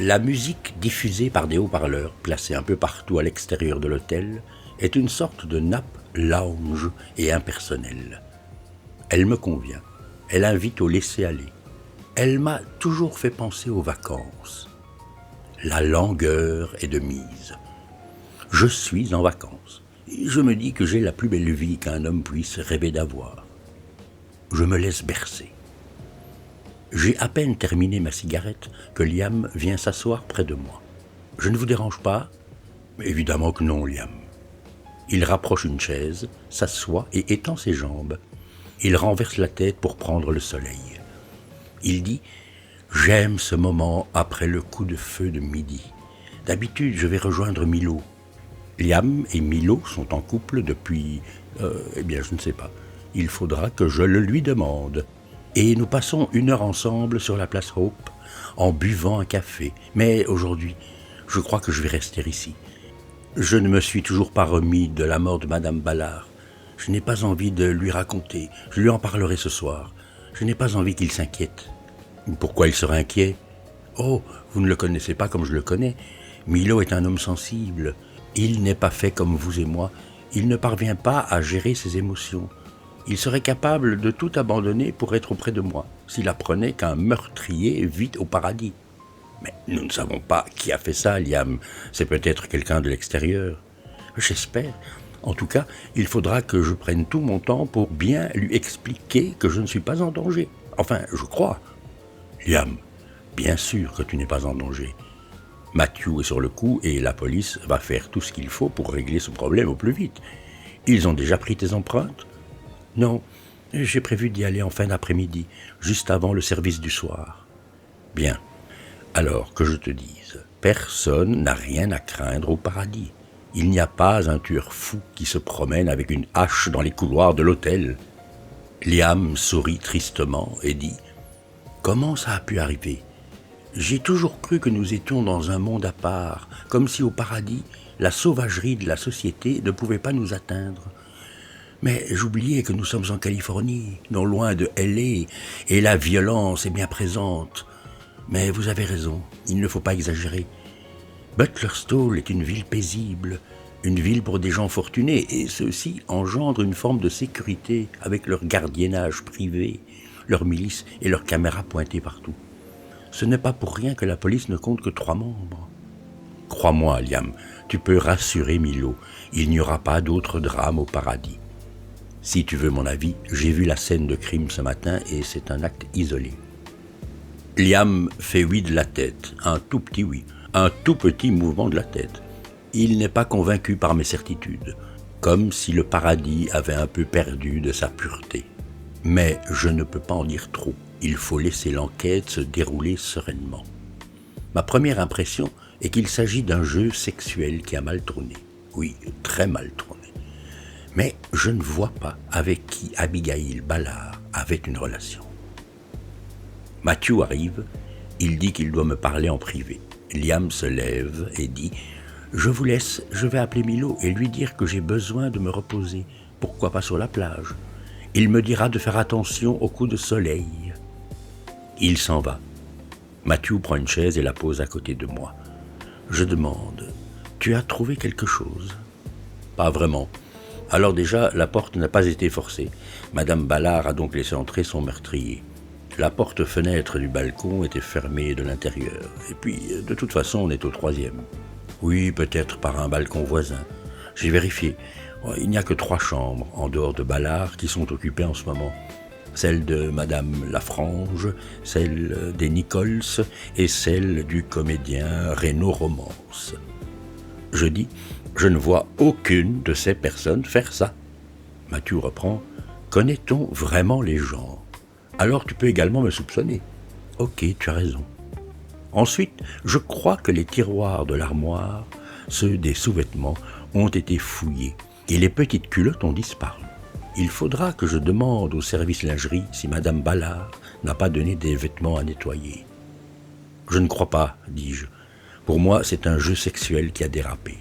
La musique diffusée par des haut-parleurs placés un peu partout à l'extérieur de l'hôtel est une sorte de nappe lounge et impersonnelle. Elle me convient, elle invite au laisser-aller. Elle m'a toujours fait penser aux vacances. La langueur est de mise. Je suis en vacances. Je me dis que j'ai la plus belle vie qu'un homme puisse rêver d'avoir. Je me laisse bercer. J'ai à peine terminé ma cigarette que Liam vient s'asseoir près de moi. « Je ne vous dérange pas ?» ?»« Évidemment que non, Liam. » Il rapproche une chaise, s'assoit et étend ses jambes. Il renverse la tête pour prendre le soleil. Il dit « J'aime ce moment après le coup de feu de midi. D'habitude, je vais rejoindre Milo. » Liam et Milo sont en couple depuis... je ne sais pas. Il faudra que je le lui demande. Et nous passons 1 heure ensemble sur la place Hope, en buvant un café. Mais aujourd'hui, je crois que je vais rester ici. Je ne me suis toujours pas remis de la mort de Madame Ballard. Je n'ai pas envie de lui raconter. Je lui en parlerai ce soir. Je n'ai pas envie qu'il s'inquiète. Pourquoi il serait inquiet ? Oh, vous ne le connaissez pas comme je le connais. Milo est un homme sensible. Il n'est pas fait comme vous et moi. Il ne parvient pas à gérer ses émotions. Il serait capable de tout abandonner pour être auprès de moi, s'il apprenait qu'un meurtrier vit au paradis. Mais nous ne savons pas qui a fait ça, Liam. C'est peut-être quelqu'un de l'extérieur. J'espère. En tout cas, il faudra que je prenne tout mon temps pour bien lui expliquer que je ne suis pas en danger. Enfin, je crois. Liam, bien sûr que tu n'es pas en danger. Matthew est sur le coup et la police va faire tout ce qu'il faut pour régler ce problème au plus vite. Ils ont déjà pris tes empreintes ? Non, j'ai prévu d'y aller en fin d'après-midi, juste avant le service du soir. Bien, alors que je te dise, personne n'a rien à craindre au paradis. Il n'y a pas un tueur fou qui se promène avec une hache dans les couloirs de l'hôtel. Liam sourit tristement et dit « Comment ça a pu arriver ? J'ai toujours cru que nous étions dans un monde à part, comme si au paradis, la sauvagerie de la société ne pouvait pas nous atteindre. Mais j'oubliais que nous sommes en Californie, non loin de L.A., et la violence est bien présente. Mais vous avez raison, il ne faut pas exagérer. Butlerstall est une ville paisible, une ville pour des gens fortunés, et ceux-ci engendrent une forme de sécurité avec leur gardiennage privé, leur milice et leurs caméras pointées partout. Ce n'est pas pour rien que la police ne compte que 3 membres. Crois-moi, Liam, tu peux rassurer Milo, il n'y aura pas d'autre drame au paradis. Si tu veux mon avis, j'ai vu la scène de crime ce matin et c'est un acte isolé. Liam fait oui de la tête, un tout petit oui, un tout petit mouvement de la tête. Il n'est pas convaincu par mes certitudes, comme si le paradis avait un peu perdu de sa pureté. Mais je ne peux pas en dire trop, il faut laisser l'enquête se dérouler sereinement. Ma première impression est qu'il s'agit d'un jeu sexuel qui a mal tourné. Oui, très mal tourné. Mais je ne vois pas avec qui Abigail Ballard avait une relation. Matthew arrive, il dit qu'il doit me parler en privé. Liam se lève et dit « Je vous laisse, je vais appeler Milo et lui dire que j'ai besoin de me reposer. Pourquoi pas sur la plage ? Il me dira de faire attention aux coups de soleil. » Il s'en va. Matthew prend une chaise et la pose à côté de moi. Je demande « Tu as trouvé quelque chose ?» « Pas vraiment. » Alors déjà, la porte n'a pas été forcée. Madame Ballard a donc laissé entrer son meurtrier. La porte-fenêtre du balcon était fermée de l'intérieur. Et puis, de toute façon, on est au 3e. Oui, peut-être par un balcon voisin. J'ai vérifié. Il n'y a que 3 chambres, en dehors de Ballard, qui sont occupées en ce moment. Celle de Madame Lafrange, celle des Nichols et celle du comédien Renaud Romance. Je dis, je ne vois aucune de ces personnes faire ça. Matthew reprend, connaît-on vraiment les gens ? Alors tu peux également me soupçonner. Ok, tu as raison. Ensuite, je crois que les tiroirs de l'armoire, ceux des sous-vêtements, ont été fouillés et les petites culottes ont disparu. Il faudra que je demande au service lingerie si Madame Ballard n'a pas donné des vêtements à nettoyer. Je ne crois pas, dis-je. Pour moi, c'est un jeu sexuel qui a dérapé.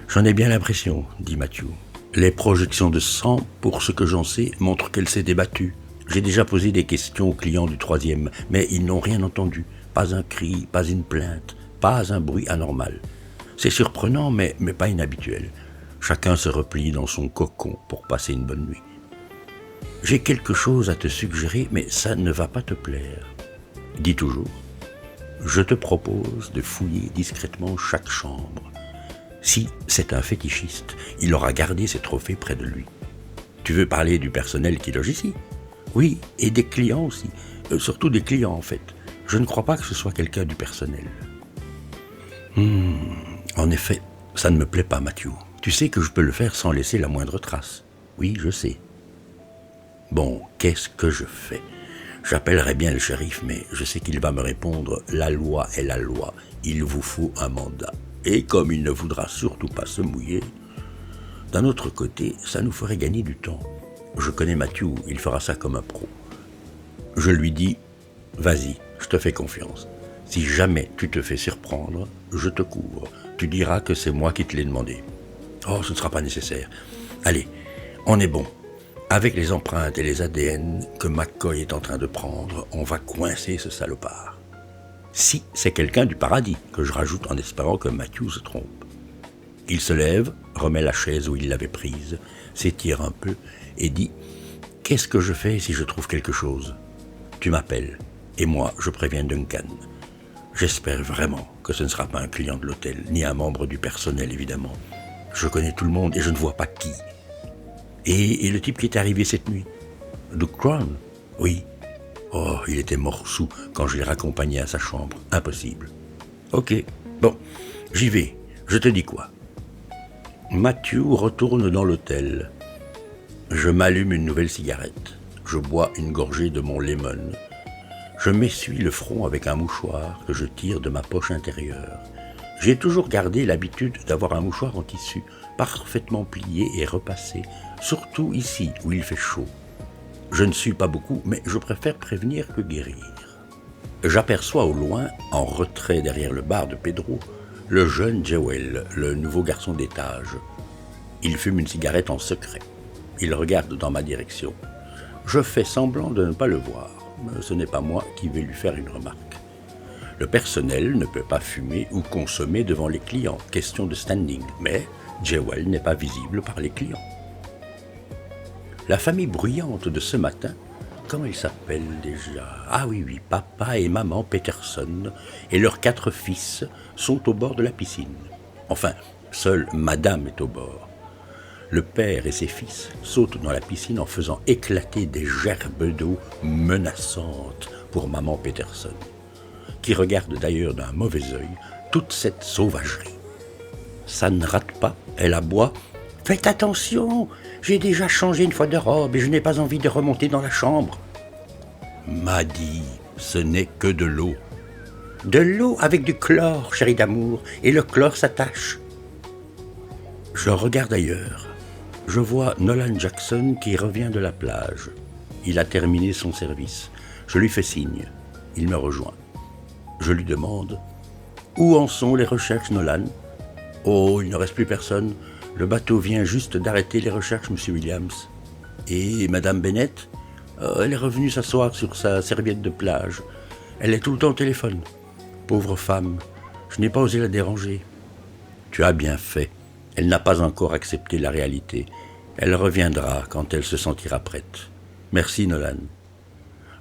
J'en ai bien l'impression, dit Matthew. Les projections de sang, pour ce que j'en sais, montrent qu'elle s'est débattue. J'ai déjà posé des questions aux clients du 3e, mais ils n'ont rien entendu. pas un cri, pas une plainte, pas un bruit anormal. C'est surprenant, mais pas inhabituel. Chacun se replie dans son cocon pour passer une bonne nuit. J'ai quelque chose à te suggérer, mais ça ne va pas te plaire. Dis toujours, je te propose de fouiller discrètement chaque chambre. Si c'est un fétichiste, il aura gardé ses trophées près de lui. Tu veux parler du personnel qui loge ici? Oui, et des clients aussi. Surtout des clients, en fait. Je ne crois pas que ce soit quelqu'un du personnel. En effet, ça ne me plaît pas, Matthew. Tu sais que je peux le faire sans laisser la moindre trace. Oui, je sais. Bon, qu'est-ce que je fais? J'appellerai bien le shérif, mais je sais qu'il va me répondre « La loi est la loi, il vous faut un mandat. » Et comme il ne voudra surtout pas se mouiller, d'un autre côté, ça nous ferait gagner du temps. Je connais Matthew, il fera ça comme un pro. Je lui dis « Vas-y, je te fais confiance. Si jamais tu te fais surprendre, je te couvre. Tu diras que c'est moi qui te l'ai demandé. » Oh, ce ne sera pas nécessaire. Allez, on est bon. Avec les empreintes et les ADN que McCoy est en train de prendre, on va coincer ce salopard. Si c'est quelqu'un du paradis, que je rajoute en espérant que Matthew se trompe. Il se lève, remet la chaise où il l'avait prise, s'étire un peu et dit « Qu'est-ce que je fais si je trouve quelque chose? Tu m'appelles, et moi je préviens Duncan. J'espère vraiment que ce ne sera pas un client de l'hôtel, ni un membre du personnel évidemment. Je connais tout le monde et je ne vois pas qui. Et le type qui est arrivé cette nuit? Duke Crown? Oui. Oh, il était mort sous quand je l'ai raccompagné à sa chambre. Impossible. Ok, bon, j'y vais. Je te dis quoi? Matthew retourne dans l'hôtel. Je m'allume une nouvelle cigarette. Je bois une gorgée de mon lemon. Je m'essuie le front avec un mouchoir que je tire de ma poche intérieure. J'ai toujours gardé l'habitude d'avoir un mouchoir en tissu, parfaitement plié et repassé, surtout ici où il fait chaud. Je ne suis pas beaucoup, mais je préfère prévenir que guérir. J'aperçois au loin, en retrait derrière le bar de Pedro, le jeune Jewel, le nouveau garçon d'étage. Il fume une cigarette en secret. Il regarde dans ma direction. Je fais semblant de ne pas le voir. Ce n'est pas moi qui vais lui faire une remarque. Le personnel ne peut pas fumer ou consommer devant les clients, question de standing, mais Jewel n'est pas visible par les clients. La famille bruyante de ce matin, comment ils s'appellent déjà? Ah oui, papa et maman Peterson et leurs 4 fils sont au bord de la piscine. Enfin, seule madame est au bord. Le père et ses fils sautent dans la piscine en faisant éclater des gerbes d'eau menaçantes pour maman Peterson, qui regarde d'ailleurs d'un mauvais œil toute cette sauvagerie. Ça ne rate pas, elle aboie. « Faites attention, j'ai déjà changé une fois de robe et je n'ai pas envie de remonter dans la chambre. » M'a dit, ce n'est que de l'eau. De l'eau avec du chlore, chérie d'amour, et le chlore s'attache. Je regarde ailleurs. Je vois Nolan Jackson qui revient de la plage. Il a terminé son service. Je lui fais signe. Il me rejoint. Je lui demande « Où en sont les recherches, Nolan ?»« Oh, il ne reste plus personne. Le bateau vient juste d'arrêter les recherches, Monsieur Williams. »« Et Madame Bennett ? Elle est revenue s'asseoir sur sa serviette de plage. Elle est tout le temps au téléphone. Pauvre femme, je n'ai pas osé la déranger. »« Tu as bien fait. Elle n'a pas encore accepté la réalité. Elle reviendra quand elle se sentira prête. Merci, Nolan.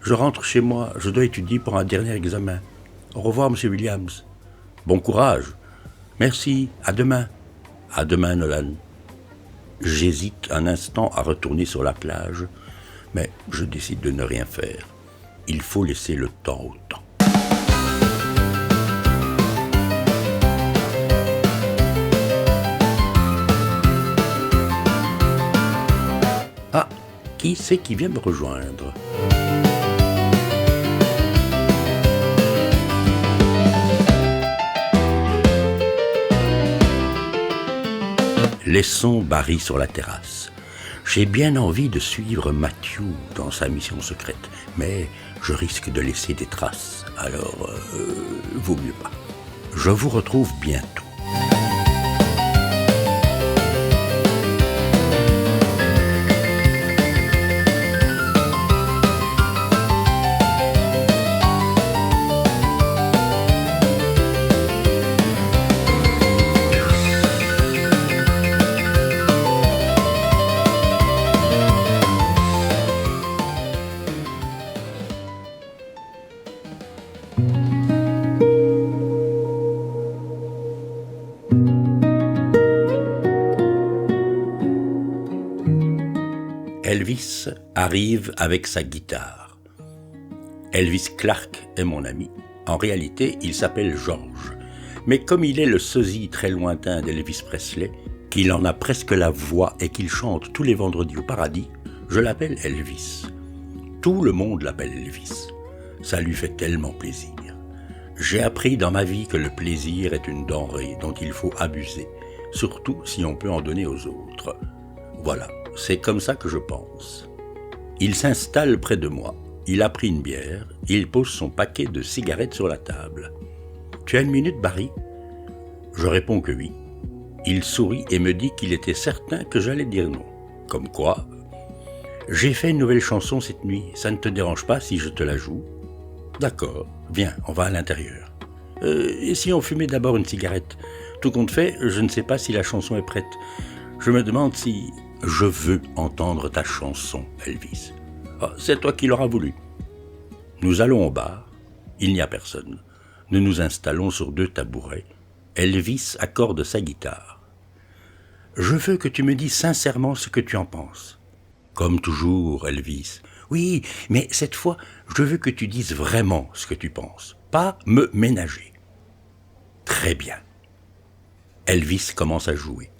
Je rentre chez moi. Je dois étudier pour un dernier examen. Au revoir, Monsieur Williams. Bon courage. Merci. À demain. À demain, Nolan. J'hésite un instant à retourner sur la plage, mais je décide de ne rien faire. Il faut laisser le temps au temps. Ah, qui c'est qui vient me rejoindre? Laissons Barry sur la terrasse. J'ai bien envie de suivre Matthew dans sa mission secrète, mais je risque de laisser des traces, alors vaut mieux pas. Je vous retrouve bientôt. Elvis arrive avec sa guitare. Elvis Clark est mon ami. En réalité, il s'appelle George. Mais comme il est le sosie très lointain d'Elvis Presley, qu'il en a presque la voix et qu'il chante tous les vendredis au paradis, je l'appelle Elvis. Tout le monde l'appelle Elvis. Ça lui fait tellement plaisir. J'ai appris dans ma vie que le plaisir est une denrée dont il faut abuser, surtout si on peut en donner aux autres. Voilà, c'est comme ça que je pense. Il s'installe près de moi, il a pris une bière, il pose son paquet de cigarettes sur la table. « Tu as une minute, Barry ?» Je réponds que oui. Il sourit et me dit qu'il était certain que j'allais dire non. Comme quoi, j'ai fait une nouvelle chanson cette nuit, ça ne te dérange pas si je te la joue ? D'accord, viens, on va à l'intérieur. Et si on fumait d'abord une cigarette ? Tout compte fait, je ne sais pas si la chanson est prête. Je me demande si... Je veux entendre ta chanson, Elvis. Oh, c'est toi qui l'auras voulu. Nous allons au bar. Il n'y a personne. Nous nous installons sur 2 tabourets. Elvis accorde sa guitare. Je veux que tu me dises sincèrement ce que tu en penses. Comme toujours, Elvis. Oui, mais cette fois, je veux que tu dises vraiment ce que tu penses, pas me ménager. Très bien. Elvis commence à jouer.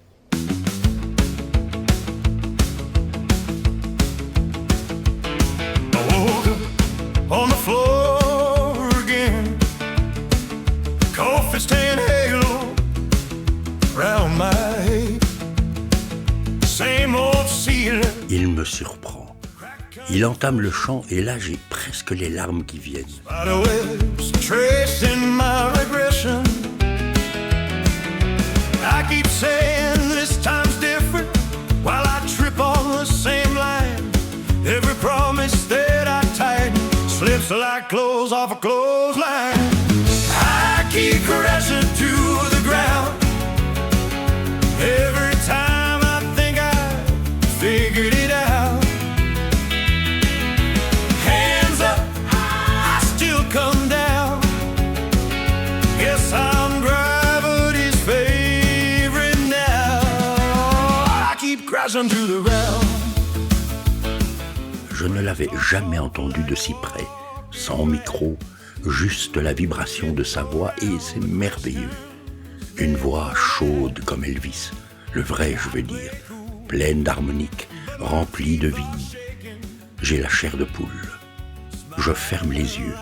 On the floor again, coffee stain halo round my head, same old ceiling. Il me surprend. Il entame le chant et là j'ai presque les larmes qui viennent. Spiderwebs tracing my regression. I keep saying this time's different while I trip on the same line. Every promise that I tighten slips like clothes off a clothesline. I keep crashing to the ground every time I think I figured it out. Hands up, I still come down. Guess I'm gravity's favorite now. I keep crashing to the ground. Je ne l'avais jamais entendu de si près, sans micro, juste la vibration de sa voix et c'est merveilleux. Une voix chaude comme Elvis, le vrai je veux dire, pleine d'harmonique, remplie de vie. J'ai la chair de poule. Je ferme les yeux,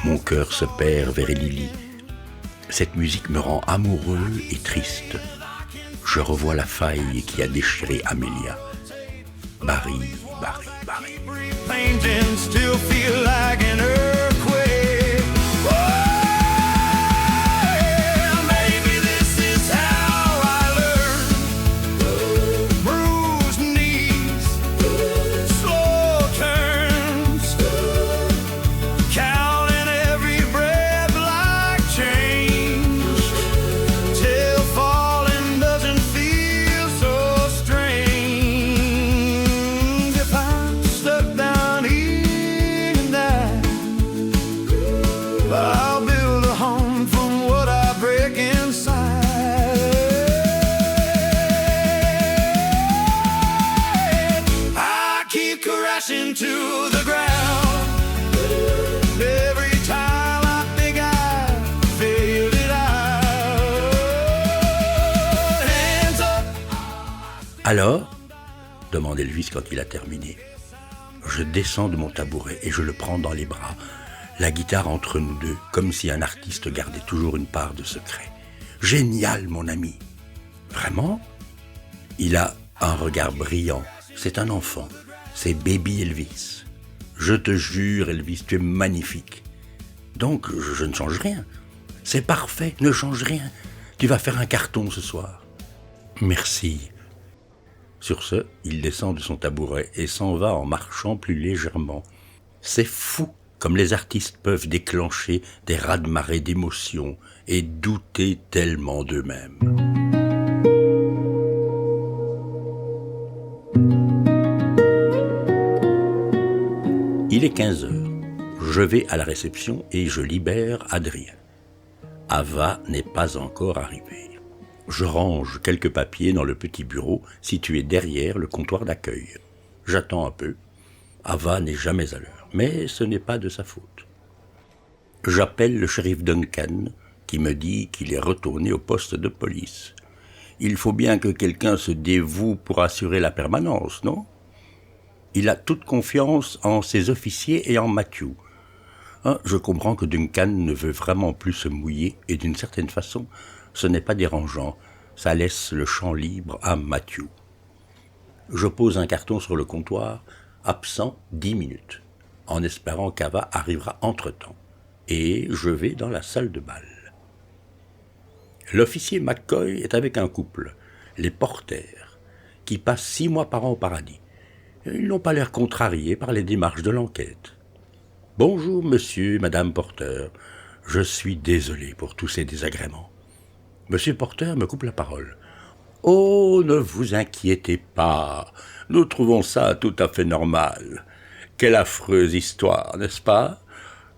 mon cœur se perd vers Lily. Cette musique me rend amoureux et triste. Je revois la faille qui a déchiré Amelia. Barry, Barry, Barry. Painting still feel like an earthquake. Well, maybe this is how I learn. Bruised knees, slow turns, counting every breath like change, till falling doesn't feel so strange. If I'm stuck down here tonight, I'll build a home from what I break inside. I keep crashing to the ground every time I think I figured it out. Hands up. Alors ? demande Elvis quand il a terminé. Je descends de mon tabouret et je le prends dans les bras, la guitare entre nous deux, comme si un artiste gardait toujours une part de secret. Génial, mon ami. Vraiment ? Il a un regard brillant. C'est un enfant. C'est Baby Elvis. Je te jure, Elvis, tu es magnifique. Donc, je ne change rien. C'est parfait, ne change rien. Tu vas faire un carton ce soir. Merci. Sur ce, il descend de son tabouret et s'en va en marchant plus légèrement. C'est fou comme les artistes peuvent déclencher des raz-de-marée d'émotions et douter tellement d'eux-mêmes. Il est 15 heures. Je vais à la réception et je libère Adrien. Ava n'est pas encore arrivée. Je range quelques papiers dans le petit bureau situé derrière le comptoir d'accueil. J'attends un peu. Ava n'est jamais à l'heure, mais ce n'est pas de sa faute. J'appelle le shérif Duncan, qui me dit qu'il est retourné au poste de police. Il faut bien que quelqu'un se dévoue pour assurer la permanence, non? Il a toute confiance en ses officiers et en Matthew. Je comprends que Duncan ne veut vraiment plus se mouiller, et d'une certaine façon, ce n'est pas dérangeant. Ça laisse le champ libre à Matthew. Je pose un carton sur le comptoir, absent 10 minutes, en espérant qu'Ava arrivera entre-temps, et je vais dans la salle de bal. L'officier McCoy est avec un couple, les Porter, qui passent 6 mois par an au paradis. Ils n'ont pas l'air contrariés par les démarches de l'enquête. « Bonjour, monsieur et madame Porter. Je suis désolé pour tous ces désagréments. » Monsieur Porter me coupe la parole. « Oh, ne vous inquiétez pas. Nous trouvons ça tout à fait normal. Quelle affreuse histoire, n'est-ce pas ?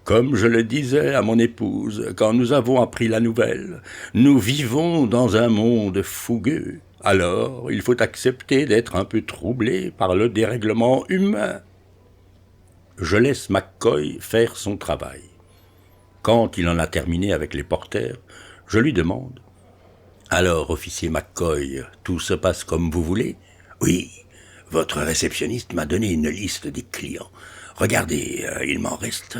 Comme je le disais à mon épouse quand nous avons appris la nouvelle, nous vivons dans un monde fougueux. Alors, il faut accepter d'être un peu troublé par le dérèglement humain. » Je laisse McCoy faire son travail. Quand il en a terminé avec les Porter, je lui demande « Alors, officier McCoy, tout se passe comme vous voulez ?»« Oui, votre réceptionniste m'a donné une liste des clients. Regardez, il m'en reste...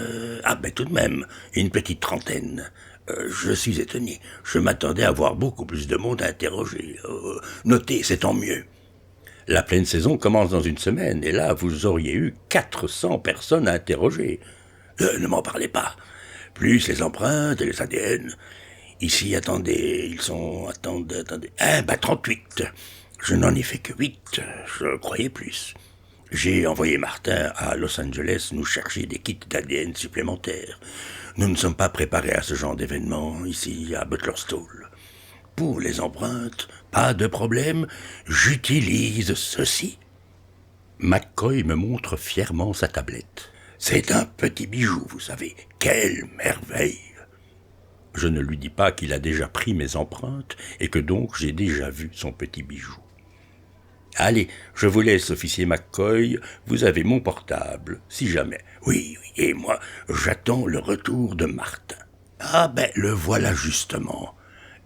tout de même, une petite trentaine. Je suis étonné. Je m'attendais à voir beaucoup plus de monde à interroger. Notez, c'est tant mieux. La pleine saison commence dans une semaine, et là, vous auriez eu 400 personnes à interroger. Ne m'en parlez pas. Plus les empreintes et les ADN. Ici, attendez, ils sont... Attendez... 38. Je n'en ai fait que 8. Je croyais plus. J'ai envoyé Martin à Los Angeles nous chercher des kits d'ADN supplémentaires. Nous ne sommes pas préparés à ce genre d'événement ici à Butler's Toll. Pour les empreintes, pas de problème, j'utilise ceci. McCoy me montre fièrement sa tablette. C'est un petit bijou, vous savez. Quelle merveille! Je ne lui dis pas qu'il a déjà pris mes empreintes et que donc j'ai déjà vu son petit bijou. Allez, je vous laisse, officier McCoy, vous avez mon portable, si jamais. Oui, et moi, j'attends le retour de Martin. Le voilà justement.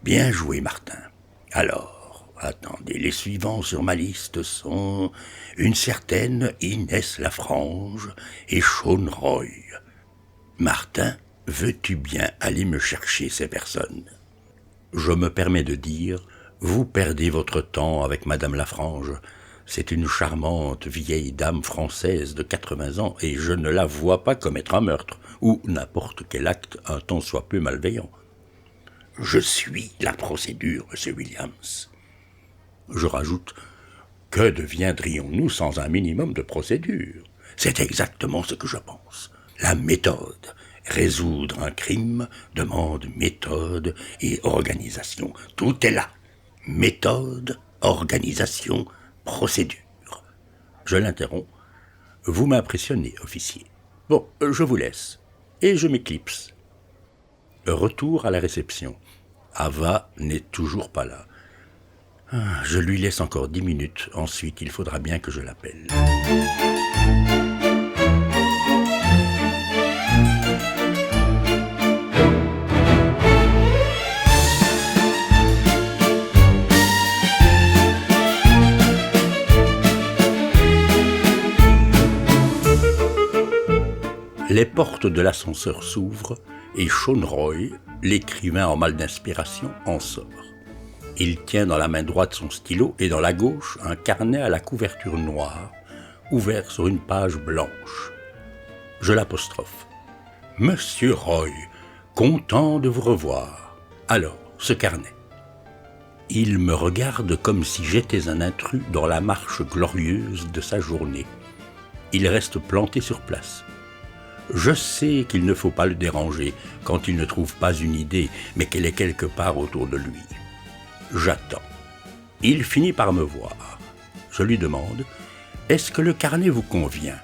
Bien joué, Martin. Alors, attendez, les suivants sur ma liste sont une certaine Inès Lafrange et Sean Roy. Martin, veux-tu bien aller me chercher ces personnes? Je me permets de dire, vous perdez votre temps avec Madame Lafrange. C'est une charmante vieille dame française de 80 ans et je ne la vois pas commettre un meurtre ou n'importe quel acte un tant soit peu malveillant. Je suis la procédure, monsieur Williams. Je rajoute, que deviendrions-nous sans un minimum de procédure? C'est exactement ce que je pense. La méthode. Résoudre un crime demande méthode et organisation. Tout est là. Méthode, organisation, procédure. Je l'interromps. Vous m'impressionnez, officier. Bon, je vous laisse. Et je m'éclipse. Retour à la réception. Ava n'est toujours pas là. Je lui laisse encore 10 minutes. Ensuite, il faudra bien que je l'appelle. Les portes de l'ascenseur s'ouvrent et Sean Roy, l'écrivain en mal d'inspiration, en sort. Il tient dans la main droite son stylo et dans la gauche un carnet à la couverture noire, ouvert sur une page blanche. Je l'apostrophe. « Monsieur Roy, content de vous revoir. Alors, ce carnet. » Il me regarde comme si j'étais un intrus dans la marche glorieuse de sa journée. Il reste planté sur place. Je sais qu'il ne faut pas le déranger quand il ne trouve pas une idée, mais qu'elle est quelque part autour de lui. J'attends. Il finit par me voir. Je lui demande « Est-ce que le carnet vous convient ?»«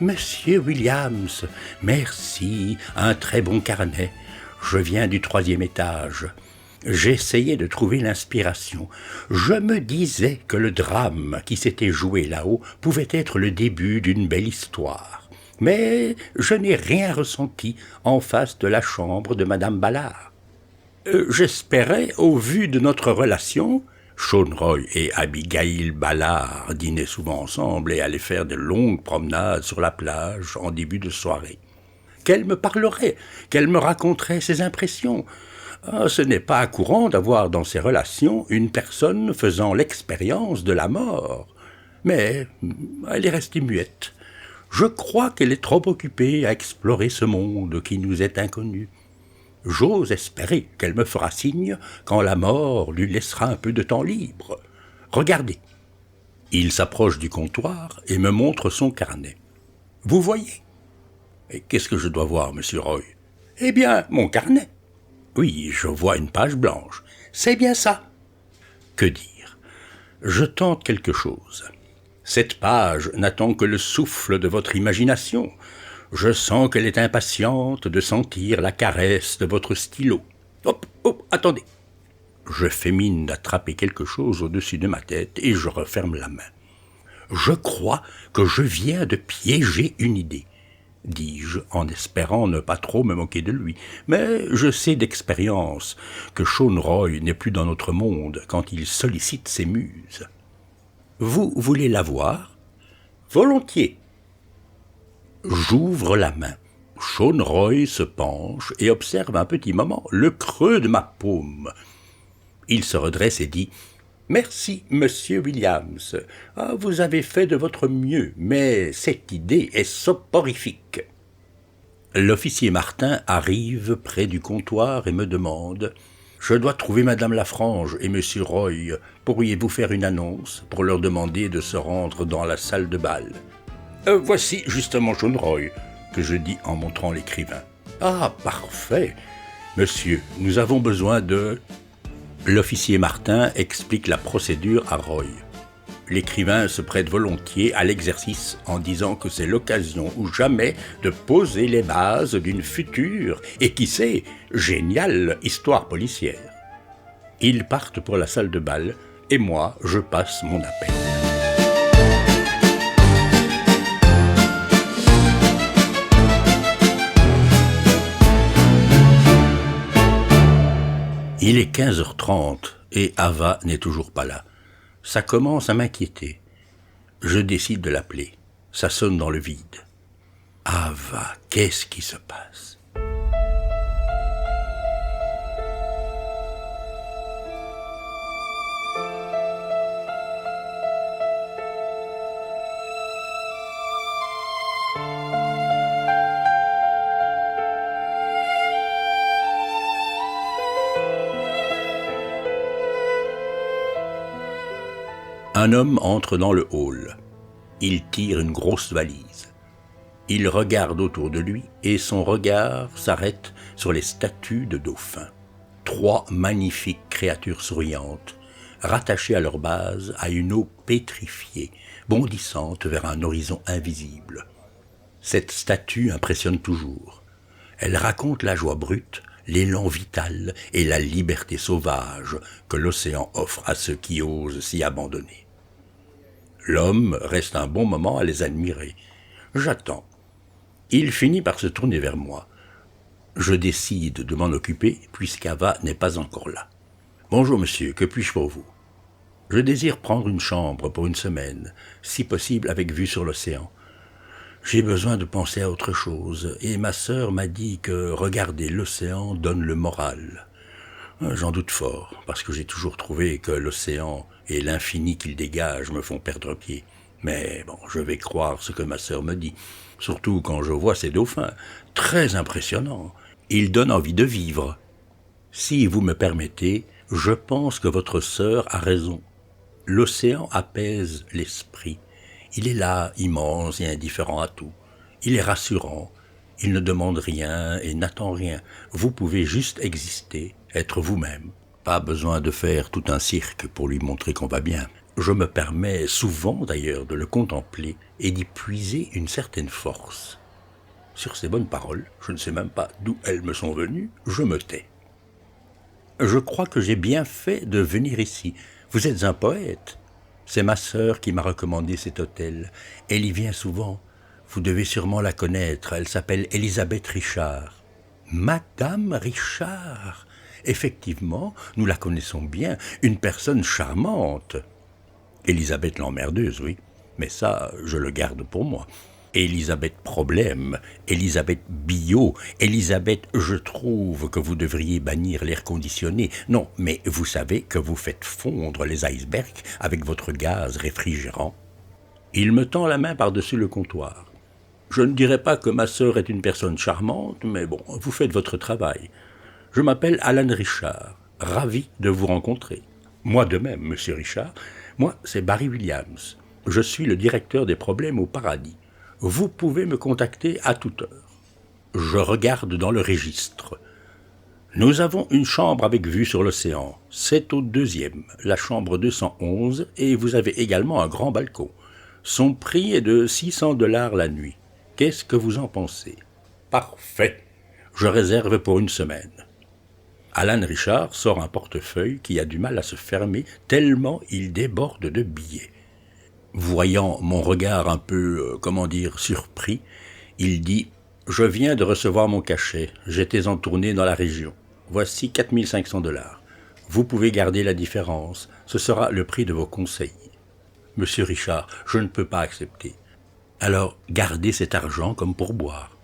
Monsieur Williams, merci, un très bon carnet. Je viens du 3e étage. J'essayais de trouver l'inspiration. Je me disais que le drame qui s'était joué là-haut pouvait être le début d'une belle histoire. Mais je n'ai rien ressenti en face de la chambre de Madame Ballard. J'espérais, au vu de notre relation, Sean Roy et Abigail Ballard dînaient souvent ensemble et allaient faire de longues promenades sur la plage en début de soirée, qu'elle me parlerait, qu'elle me raconterait ses impressions. Ce n'est pas courant d'avoir dans ses relations une personne faisant l'expérience de la mort. Mais elle est restée muette. Je crois qu'elle est trop occupée à explorer ce monde qui nous est inconnu. J'ose espérer qu'elle me fera signe quand la mort lui laissera un peu de temps libre. Regardez. Il s'approche du comptoir et me montre son carnet. Vous voyez? Et qu'est-ce que je dois voir, monsieur Roy? Eh bien, mon carnet. Oui, je vois une page blanche. C'est bien ça. Que dire? Je tente quelque chose. Cette page n'attend que le souffle de votre imagination. Je sens qu'elle est impatiente de sentir la caresse de votre stylo. Hop, hop, attendez. Je fais mine d'attraper quelque chose au-dessus de ma tête et je referme la main. Je crois que je viens de piéger une idée, dis-je en espérant ne pas trop me moquer de lui. Mais je sais d'expérience que Sean Roy n'est plus dans notre monde quand il sollicite ses muses. Vous voulez la voir? Volontiers. J'ouvre la main. Sean Roy se penche et observe un petit moment le creux de ma paume. Il se redresse et dit « Merci, monsieur Williams. Vous avez fait de votre mieux, mais cette idée est soporifique. » L'officier Martin arrive près du comptoir et me demande « Je dois trouver madame Lafrange et monsieur Roy. Pourriez-vous faire une annonce pour leur demander de se rendre dans la salle de bal ?» Voici justement Sean Roy, que je dis en montrant l'écrivain. « Ah, parfait. Monsieur, nous avons besoin de... » L'officier Martin explique la procédure à Roy. L'écrivain se prête volontiers à l'exercice en disant que c'est l'occasion ou jamais de poser les bases d'une future et qui sait, géniale histoire policière. Ils partent pour la salle de bal et moi, je passe mon appel. Il est 15h30 et Ava n'est toujours pas là. Ça commence à m'inquiéter. Je décide de l'appeler. Ça sonne dans le vide. Ava, qu'est-ce qui se passe? Un homme entre dans le hall. Il tire une grosse valise. Il regarde autour de lui et son regard s'arrête sur les statues de dauphins. 3 magnifiques créatures souriantes, rattachées à leur base à une eau pétrifiée, bondissante vers un horizon invisible. Cette statue impressionne toujours. Elle raconte la joie brute, l'élan vital et la liberté sauvage que l'océan offre à ceux qui osent s'y abandonner. L'homme reste un bon moment à les admirer. J'attends. Il finit par se tourner vers moi. Je décide de m'en occuper puisqu'Ava n'est pas encore là. « Bonjour monsieur, que puis-je pour vous ?»« Je désire prendre une chambre pour une semaine, si possible avec vue sur l'océan. J'ai besoin de penser à autre chose et ma sœur m'a dit que regarder l'océan donne le moral. J'en doute fort parce que j'ai toujours trouvé que l'océan et l'infini qu'il dégage me font perdre pied. Mais bon, je vais croire ce que ma sœur me dit, surtout quand je vois ces dauphins, très impressionnants. Ils donnent envie de vivre. Si vous me permettez, je pense que votre sœur a raison. L'océan apaise l'esprit. Il est là, immense et indifférent à tout. Il est rassurant. Il ne demande rien et n'attend rien. Vous pouvez juste exister, être vous-même. Pas besoin de faire tout un cirque pour lui montrer qu'on va bien. Je me permets souvent d'ailleurs de le contempler et d'y puiser une certaine force. Sur ces bonnes paroles, je ne sais même pas d'où elles me sont venues, je me tais. Je crois que j'ai bien fait de venir ici. Vous êtes un poète. C'est ma sœur qui m'a recommandé cet hôtel. Elle y vient souvent. Vous devez sûrement la connaître. Elle s'appelle Elisabeth Richard. Madame Richard. Effectivement, nous la connaissons bien. Une personne charmante. Elisabeth l'emmerdeuse, oui. Mais ça, je le garde pour moi. Elisabeth Problème, Elisabeth Bio, Elisabeth Je trouve que vous devriez bannir l'air conditionné. Non, mais vous savez que vous faites fondre les icebergs avec votre gaz réfrigérant. Il me tend la main par-dessus le comptoir. Je ne dirais pas que ma sœur est une personne charmante, mais bon, vous faites votre travail. Je m'appelle Alan Richard, ravi de vous rencontrer. Moi de même, monsieur Richard. Moi, c'est Barry Williams. Je suis le directeur des problèmes au paradis. Vous pouvez me contacter à toute heure. Je regarde dans le registre. Nous avons une chambre avec vue sur l'océan. C'est au 2e, la chambre 211, et vous avez également un grand balcon. Son prix est de $600 la nuit. Qu'est-ce que vous en pensez? Parfait. Je réserve pour une semaine. Alan Richard sort un portefeuille qui a du mal à se fermer tellement il déborde de billets. Voyant mon regard un peu, surpris, il dit « Je viens de recevoir mon cachet. J'étais en tournée dans la région. Voici $4500. Vous pouvez garder la différence. Ce sera le prix de vos conseils. » « Monsieur Richard, je ne peux pas accepter. Alors, gardez cet argent comme pourboire.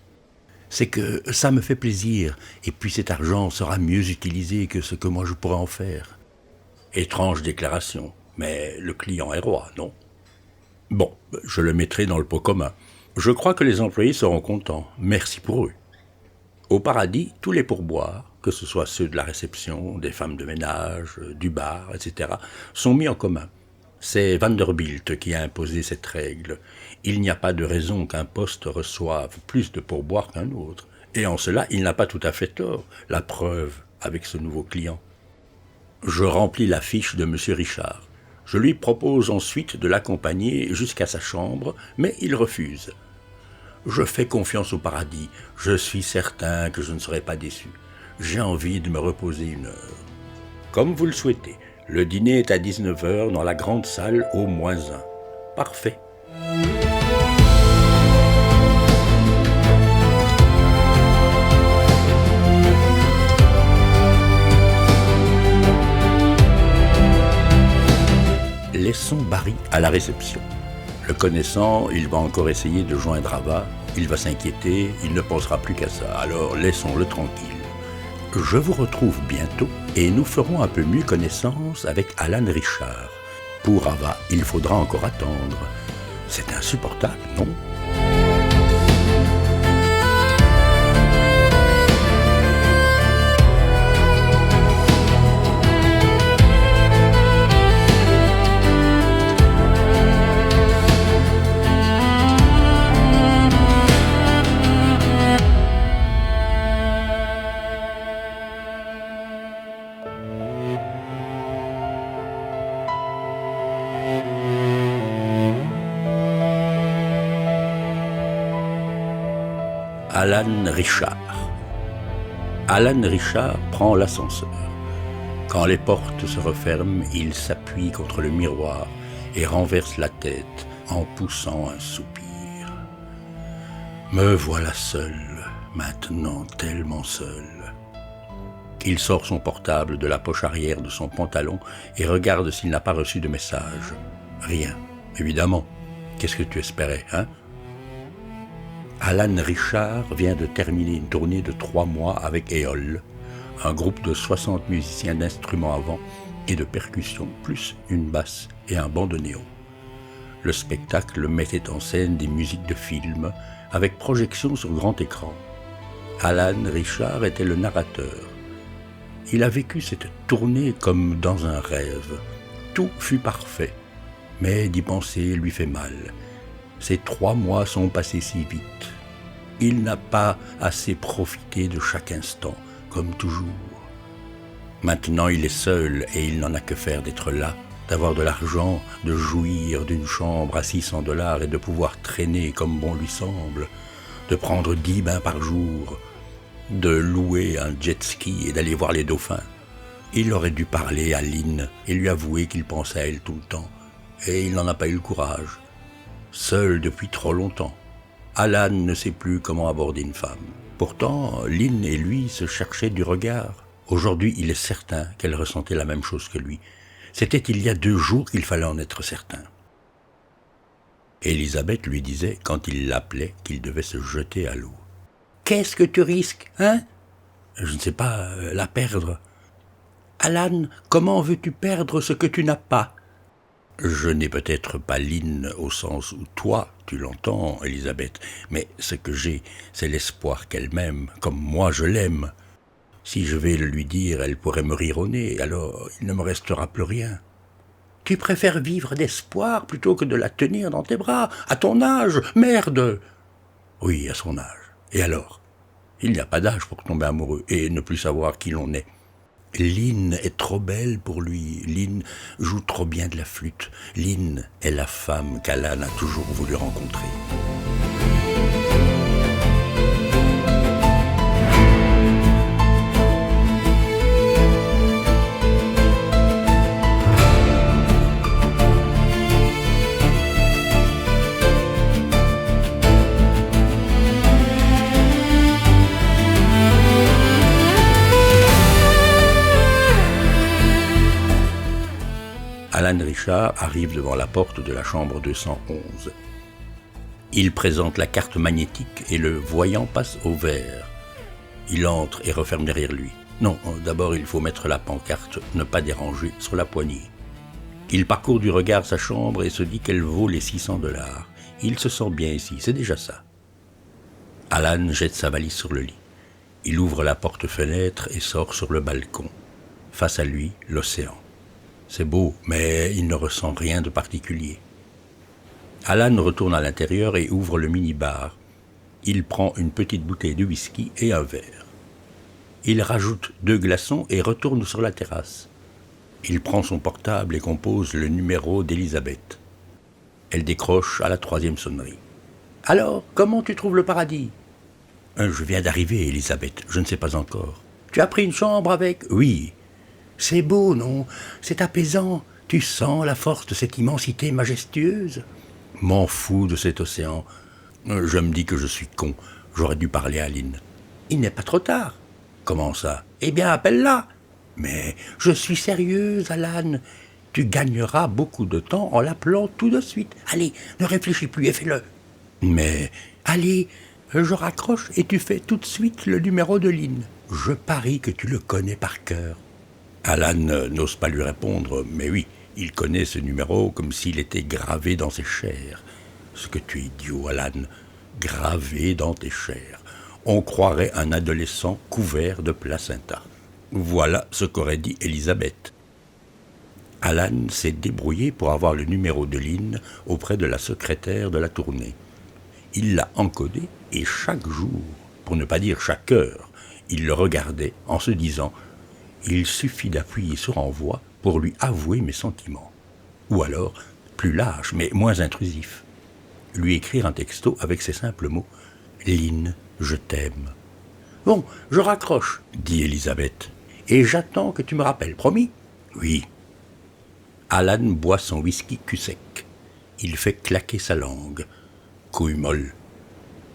C'est que ça me fait plaisir, et puis cet argent sera mieux utilisé que ce que moi je pourrais en faire. » Étrange déclaration, mais le client est roi, non? Bon, je le mettrai dans le pot commun. Je crois que les employés seront contents. Merci pour eux. Au paradis, tous les pourboires, que ce soit ceux de la réception, des femmes de ménage, du bar, etc., sont mis en commun. C'est Vanderbilt qui a imposé cette règle. Il n'y a pas de raison qu'un poste reçoive plus de pourboires qu'un autre. Et en cela, il n'a pas tout à fait tort. La preuve avec ce nouveau client. Je remplis la fiche de M. Richard. Je lui propose ensuite de l'accompagner jusqu'à sa chambre, mais il refuse. Je fais confiance au paradis. Je suis certain que je ne serai pas déçu. J'ai envie de me reposer une heure. Comme vous le souhaitez. Le dîner est à 19h dans la grande salle au -1. Parfait. Laissons Barry à la réception. Le connaissant, il va encore essayer de joindre Ava. Il va s'inquiéter, il ne pensera plus qu'à ça. Alors laissons-le tranquille. Je vous retrouve bientôt et nous ferons un peu mieux connaissance avec Alan Richard. Pour Ava, il faudra encore attendre. C'est insupportable, non? Alan Richard. Alan Richard prend l'ascenseur. Quand les portes se referment, il s'appuie contre le miroir et renverse la tête en poussant un soupir. Me voilà seul, maintenant tellement seul. Il sort son portable de la poche arrière de son pantalon et regarde s'il n'a pas reçu de message. Rien, évidemment. Qu'est-ce que tu espérais, hein? Alan Richard vient de terminer une tournée de 3 mois avec Éole, un groupe de 60 musiciens d'instruments à vent et de percussion, plus une basse et un bandoneon. Le spectacle mettait en scène des musiques de film avec projection sur grand écran. Alan Richard était le narrateur. Il a vécu cette tournée comme dans un rêve. Tout fut parfait, mais d'y penser lui fait mal. Ces 3 mois sont passés si vite. Il n'a pas assez profité de chaque instant, comme toujours. Maintenant, il est seul et il n'en a que faire d'être là, d'avoir de l'argent, de jouir d'une chambre à $600 et de pouvoir traîner comme bon lui semble, de prendre 10 bains par jour, de louer un jet ski et d'aller voir les dauphins. Il aurait dû parler à Lynn et lui avouer qu'il pensait à elle tout le temps. Et il n'en a pas eu le courage. Seul depuis trop longtemps. Alan ne sait plus comment aborder une femme. Pourtant, Lynn et lui se cherchaient du regard. Aujourd'hui, il est certain qu'elle ressentait la même chose que lui. C'était il y a 2 jours qu'il fallait en être certain. Elisabeth lui disait, quand il l'appelait, qu'il devait se jeter à l'eau. « Qu'est-ce que tu risques, hein ?»« Je ne sais pas, la perdre. »« Alan, comment veux-tu perdre ce que tu n'as pas ?»« Je n'ai peut-être pas Lynn au sens où toi, tu l'entends, Elisabeth, mais ce que j'ai, c'est l'espoir qu'elle m'aime, comme moi je l'aime. Si je vais le lui dire, elle pourrait me rire au nez, alors il ne me restera plus rien. » « Tu préfères vivre d'espoir plutôt que de la tenir dans tes bras, à ton âge, merde !»« Oui, à son âge. Et alors ? Il n'y a pas d'âge pour tomber amoureux et ne plus savoir qui l'on est. Lynn est trop belle pour lui. Lynn joue trop bien de la flûte. Lynn est la femme qu'Alan a toujours voulu rencontrer. Alan Richard arrive devant la porte de la chambre 211. Il présente la carte magnétique et le voyant passe au vert. Il entre et referme derrière lui. Non, d'abord il faut mettre la pancarte « Ne pas déranger » sur la poignée. Il parcourt du regard sa chambre et se dit qu'elle vaut les $600. Il se sent bien ici, c'est déjà ça. Alan jette sa valise sur le lit. Il ouvre la porte-fenêtre et sort sur le balcon. Face à lui, l'océan. C'est beau, mais il ne ressent rien de particulier. Alan retourne à l'intérieur et ouvre le mini-bar. Il prend une petite bouteille de whisky et un verre. Il rajoute 2 glaçons et retourne sur la terrasse. Il prend son portable et compose le numéro d'Elisabeth. Elle décroche à la 3e sonnerie. « Alors, comment tu trouves le paradis ?»« Je viens d'arriver, Elisabeth, je ne sais pas encore. »« Tu as pris une chambre avec ?»« Oui. » « C'est beau, non? C'est apaisant. Tu sens la force de cette immensité majestueuse. »« M'en fous de cet océan. Je me dis que je suis con. J'aurais dû parler à Lynn. »« Il n'est pas trop tard. »« Comment ça? Eh bien, appelle-la. »« Mais je suis sérieuse, Alan. Tu gagneras beaucoup de temps en l'appelant tout de suite. Allez, ne réfléchis plus et fais-le. »« Mais, allez, je raccroche et tu fais tout de suite le numéro de Lynn. Je parie que tu le connais par cœur. » Alan n'ose pas lui répondre, mais oui, il connaît ce numéro comme s'il était gravé dans ses chairs. Ce que tu es idiot, Alan, gravé dans tes chairs. On croirait un adolescent couvert de placenta. Voilà ce qu'aurait dit Elisabeth. Alan s'est débrouillé pour avoir le numéro de Lynn auprès de la secrétaire de la tournée. Il l'a encodé et chaque jour, pour ne pas dire chaque heure, il le regardait en se disant « Il suffit d'appuyer sur envoi pour lui avouer mes sentiments. » Ou alors, plus lâche, mais moins intrusif, lui écrire un texto avec ces simples mots « Lynn, je t'aime. »« Bon, je raccroche, » dit Elisabeth, « et j'attends que tu me rappelles, promis ?»« Oui. » Alan boit son whisky cul sec. Il fait claquer sa langue. Couille molle.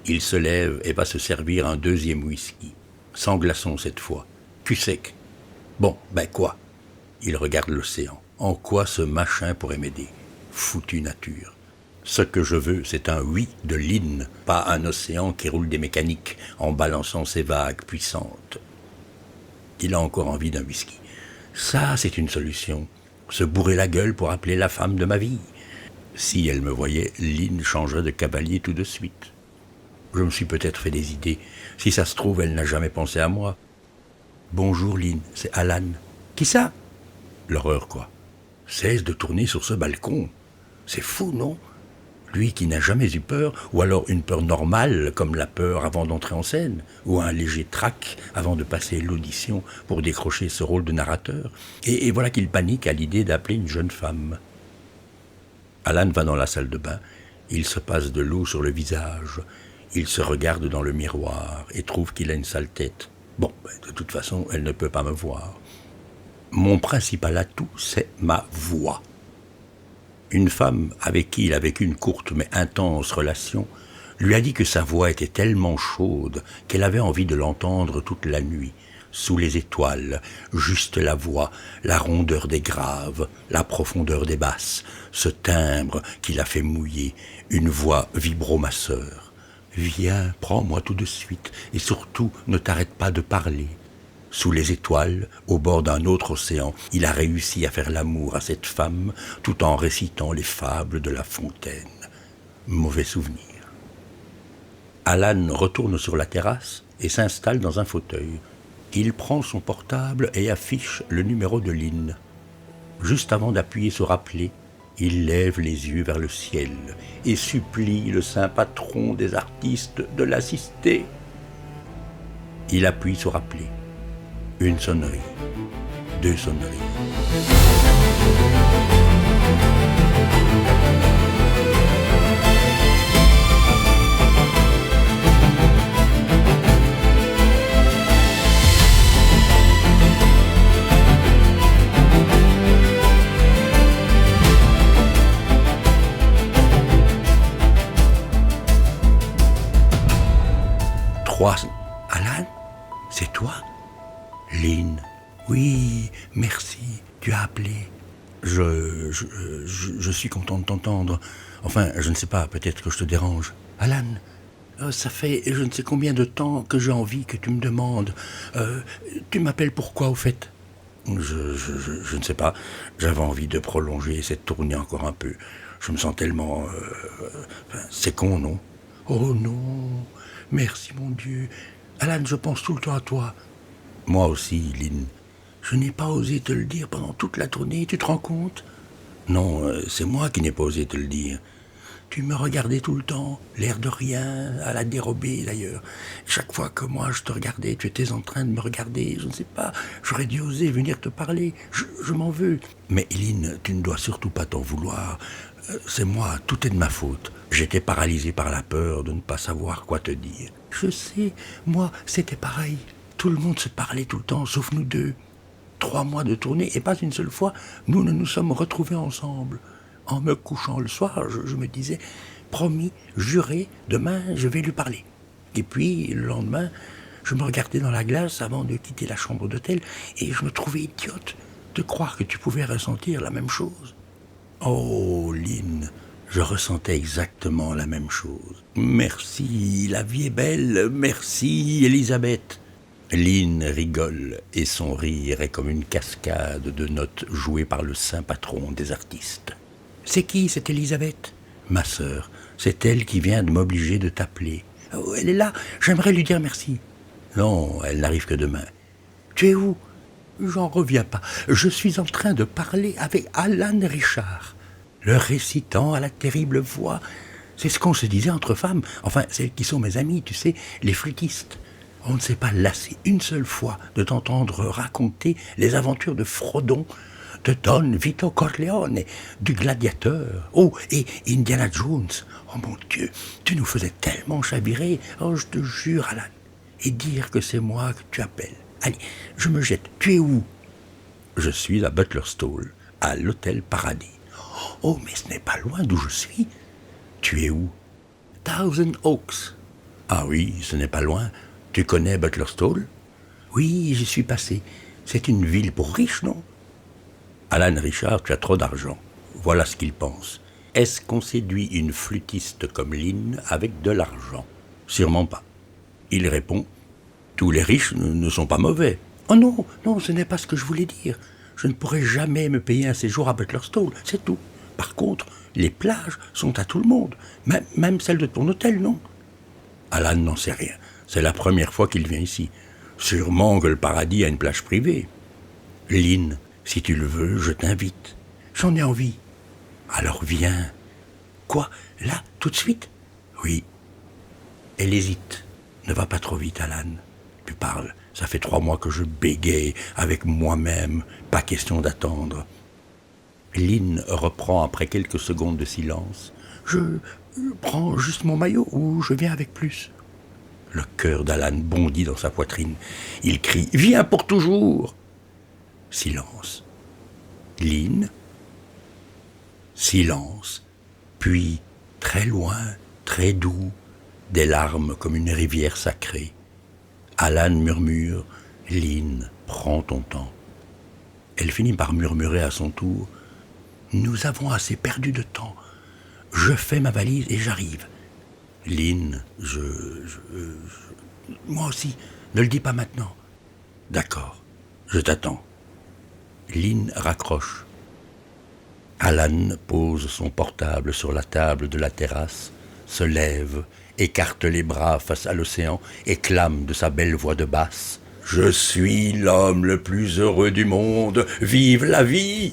Il se lève et va se servir un 2e whisky. Sans glaçons cette fois. Cul sec. Bon, ben quoi? Il regarde l'océan. En quoi ce machin pourrait m'aider? Foutue nature. Ce que je veux, c'est un oui de Lynn, pas un océan qui roule des mécaniques en balançant ses vagues puissantes. Il a encore envie d'un whisky. Ça, c'est une solution. Se bourrer la gueule pour appeler la femme de ma vie. Si elle me voyait, Lynn changerait de cavalier tout de suite. Je me suis peut-être fait des idées. Si ça se trouve, elle n'a jamais pensé à moi. Bonjour Lynn, c'est Alan. Qui ça? L'horreur quoi. Cesse de tourner sur ce balcon. C'est fou, non? Lui qui n'a jamais eu peur, ou alors une peur normale, comme la peur avant d'entrer en scène, ou un léger trac avant de passer l'audition pour décrocher ce rôle de narrateur. Et voilà qu'il panique à l'idée d'appeler une jeune femme. Alan va dans la salle de bain, il se passe de l'eau sur le visage, il se regarde dans le miroir et trouve qu'il a une sale tête. Bon, de toute façon, elle ne peut pas me voir. Mon principal atout, c'est ma voix. Une femme avec qui il a vécu une courte mais intense relation lui a dit que sa voix était tellement chaude qu'elle avait envie de l'entendre toute la nuit, sous les étoiles, juste la voix, la rondeur des graves, la profondeur des basses, ce timbre qui l'a fait mouiller, une voix vibromasseur. Viens, prends-moi tout de suite, et surtout ne t'arrête pas de parler. Sous les étoiles, au bord d'un autre océan, il a réussi à faire l'amour à cette femme tout en récitant les fables de La Fontaine. Mauvais souvenir. Alan retourne sur la terrasse et s'installe dans un fauteuil. Il prend son portable et affiche le numéro de Lynn. Juste avant d'appuyer sur appeler, il lève les yeux vers le ciel et supplie le saint patron des artistes de l'assister. Il appuie sur appeler. Une sonnerie, 2 sonneries. Alan, c'est toi? Lynn. Oui, merci, tu as appelé. Je suis content de t'entendre. Enfin, je ne sais pas, peut-être que je te dérange. Alan, ça fait je ne sais combien de temps que j'ai envie que tu me demandes. Tu m'appelles pourquoi, au fait? Je ne sais pas. J'avais envie de prolonger cette tournée encore un peu. Je me sens tellement... c'est con, non? Oh non, merci mon Dieu. Alan, je pense tout le temps à toi. Moi aussi, Lynn. Je n'ai pas osé te le dire pendant toute la tournée, tu te rends compte? Non, c'est moi qui n'ai pas osé te le dire. Tu me regardais tout le temps, l'air de rien, à la dérobée d'ailleurs. Chaque fois que moi je te regardais, tu étais en train de me regarder, je ne sais pas, j'aurais dû oser venir te parler, je m'en veux. Mais Lynn, tu ne dois surtout pas t'en vouloir. C'est moi, tout est de ma faute. J'étais paralysé par la peur de ne pas savoir quoi te dire. Je sais, moi, c'était pareil. Tout le monde se parlait tout le temps, sauf nous deux. 3 mois de tournée, et pas une seule fois, nous ne nous sommes retrouvés ensemble. En me couchant le soir, je me disais, promis, juré, demain, je vais lui parler. Et puis, le lendemain, je me regardais dans la glace avant de quitter la chambre d'hôtel, et je me trouvais idiote de croire que tu pouvais ressentir la même chose. Oh, Lynn, je ressentais exactement la même chose. Merci, la vie est belle, merci, Elisabeth. Lynn rigole, et son rire est comme une cascade de notes jouées par le saint patron des artistes. C'est qui, cette Elisabeth? Ma sœur, c'est elle qui vient de m'obliger de t'appeler. Oh, elle est là, j'aimerais lui dire merci. Non, elle n'arrive que demain. Tu es où? J'en reviens pas. Je suis en train de parler avec Alan Richard, le récitant à la terrible voix. C'est ce qu'on se disait entre femmes, enfin, celles qui sont mes amies, tu sais, les flûtistes. On ne s'est pas lassé une seule fois de t'entendre raconter les aventures de Frodon, de Don Vito Corleone, du gladiateur, oh, et Indiana Jones. Oh mon Dieu, tu nous faisais tellement chavirer, oh je te jure, Alan. Et dire que c'est moi que tu appelles. Allez, je me jette, tu es où? Je suis à Butlerstall, à l'hôtel Paradis. Oh, mais ce n'est pas loin d'où je suis. Tu es où? Thousand Oaks. Ah oui, ce n'est pas loin. Tu connais Butlerstall? Oui, j'y suis passé. C'est une ville pour riches, non? Alan Richard, tu as trop d'argent. Voilà ce qu'il pense. Est-ce qu'on séduit une flûtiste comme Lynn avec de l'argent? Sûrement pas. Il répond, tous les riches ne sont pas mauvais. Oh non, non, ce n'est pas ce que je voulais dire. Je ne pourrai jamais me payer un séjour à Butlerstall, c'est tout. Par contre, les plages sont à tout le monde, même celles de ton hôtel, non? Alan n'en sait rien. C'est la première fois qu'il vient ici. Sûrement que le paradis a une plage privée. Lynn, si tu le veux, je t'invite. J'en ai envie. Alors viens. Quoi? Là, tout de suite? Oui. Elle hésite. Ne va pas trop vite, Alan. Tu parles. Ça fait 3 mois que je bégaye avec moi-même. Pas question d'attendre. Lynn reprend après quelques secondes de silence. Je prends juste mon maillot ou je viens avec plus? Le cœur d'Alan bondit dans sa poitrine. Il crie « Viens pour toujours !» Silence. Lynn. Silence. Puis, très loin, très doux, des larmes comme une rivière sacrée. Alan murmure « Lynn, prends ton temps ». Elle finit par murmurer à son tour « Nous avons assez perdu de temps. Je fais ma valise et j'arrive. » Lynn, moi aussi, ne le dis pas maintenant. D'accord, je t'attends. Lynn raccroche. Alan pose son portable sur la table de la terrasse, se lève, écarte les bras face à l'océan et clame de sa belle voix de basse « Je suis l'homme le plus heureux du monde, vive la vie !»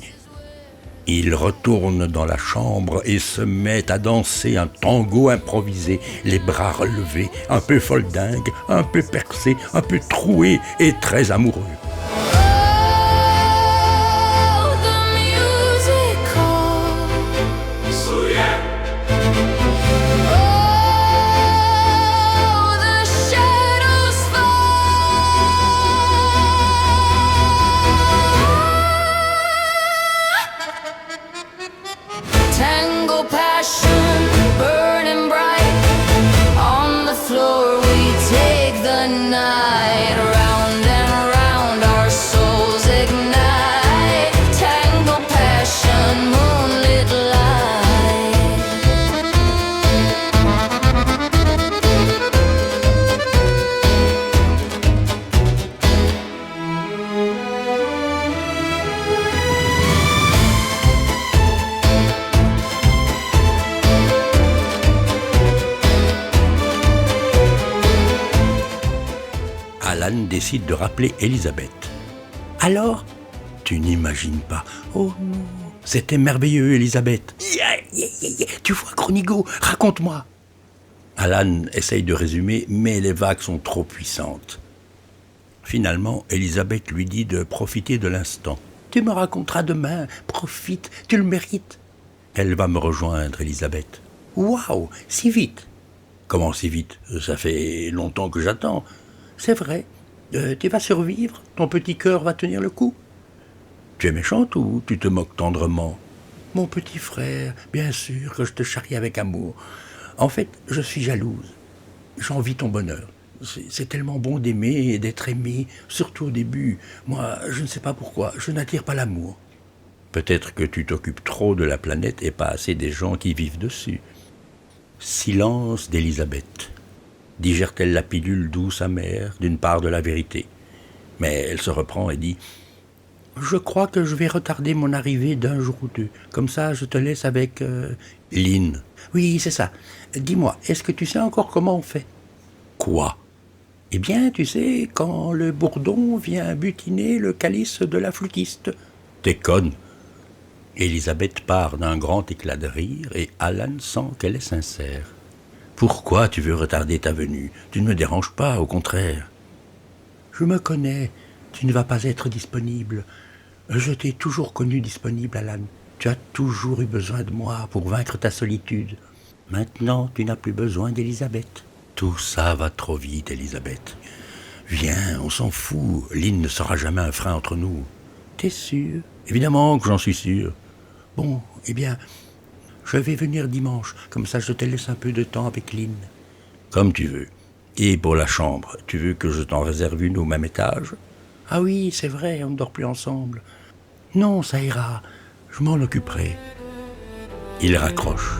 Il retourne dans la chambre et se met à danser un tango improvisé, les bras relevés, un peu foldingue, un peu percé, un peu troué et très amoureux. Tango passion, burning bright. On the floor we take the night. Round and round our souls ignite. Tango passion, moonlit Alan décide de rappeler Elisabeth. Alors ? Tu n'imagines pas. Oh non, c'était merveilleux, Elisabeth. Tu vois, Chronigo, raconte-moi. Alan essaye de résumer, mais les vagues sont trop puissantes. Finalement, Elisabeth lui dit de profiter de l'instant. Tu me raconteras demain, profite, tu le mérites. Elle va me rejoindre, Elisabeth. Waouh, si vite. Comment si vite ? Ça fait longtemps que j'attends. C'est vrai, tu vas survivre, ton petit cœur va tenir le coup. Tu es méchante ou tu te moques tendrement ? Mon petit frère, bien sûr que je te charrie avec amour. En fait, je suis jalouse. J'envie ton bonheur. C'est tellement bon d'aimer et d'être aimé, surtout au début. Moi, je ne sais pas pourquoi, je n'attire pas l'amour. Peut-être que tu t'occupes trop de la planète et pas assez des gens qui vivent dessus. Silence d'Elisabeth. Digère-t-elle la pilule douce amère d'une part de la vérité ? Mais elle se reprend et dit « Je crois que je vais retarder mon arrivée d'1 jour ou 2. Comme ça, je te laisse avec... Lynn. Oui, c'est ça. Dis-moi, est-ce que tu sais encore comment on fait ?»« Quoi ?»« Eh bien, tu sais, quand le bourdon vient butiner le calice de la flûtiste. »« T'es conne !» Elisabeth part d'un grand éclat de rire et Alan sent qu'elle est sincère. Pourquoi tu veux retarder ta venue ? Tu ne me déranges pas, au contraire. Je me connais, tu ne vas pas être disponible. Je t'ai toujours connu disponible, Alan. Tu as toujours eu besoin de moi pour vaincre ta solitude. Maintenant, tu n'as plus besoin d'Elisabeth. Tout ça va trop vite, Elisabeth. Viens, on s'en fout. Lynn ne sera jamais un frein entre nous. T'es sûr ? Évidemment que j'en suis sûr. Bon, eh bien... Je vais venir dimanche, comme ça je te laisse un peu de temps avec Lynn. Comme tu veux. Et pour la chambre, tu veux que je t'en réserve une au même étage ? Ah oui, c'est vrai, on ne dort plus ensemble. Non, ça ira, je m'en occuperai. Il raccroche.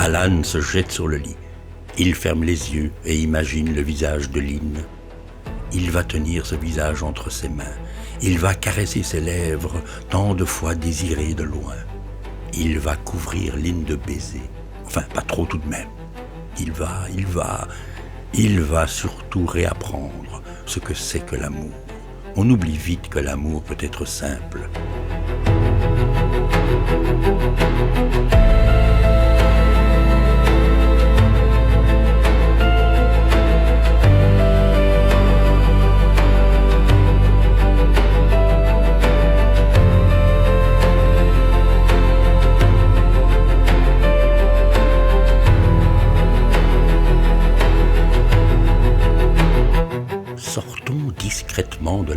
Alan se jette sur le lit. Il ferme les yeux et imagine le visage de Lynn. Il va tenir ce visage entre ses mains. Il va caresser ses lèvres, tant de fois désirées de loin. Il va couvrir Lynn de baisers. Enfin, pas trop tout de même. Il va surtout réapprendre ce que c'est que l'amour. On oublie vite que l'amour peut être simple.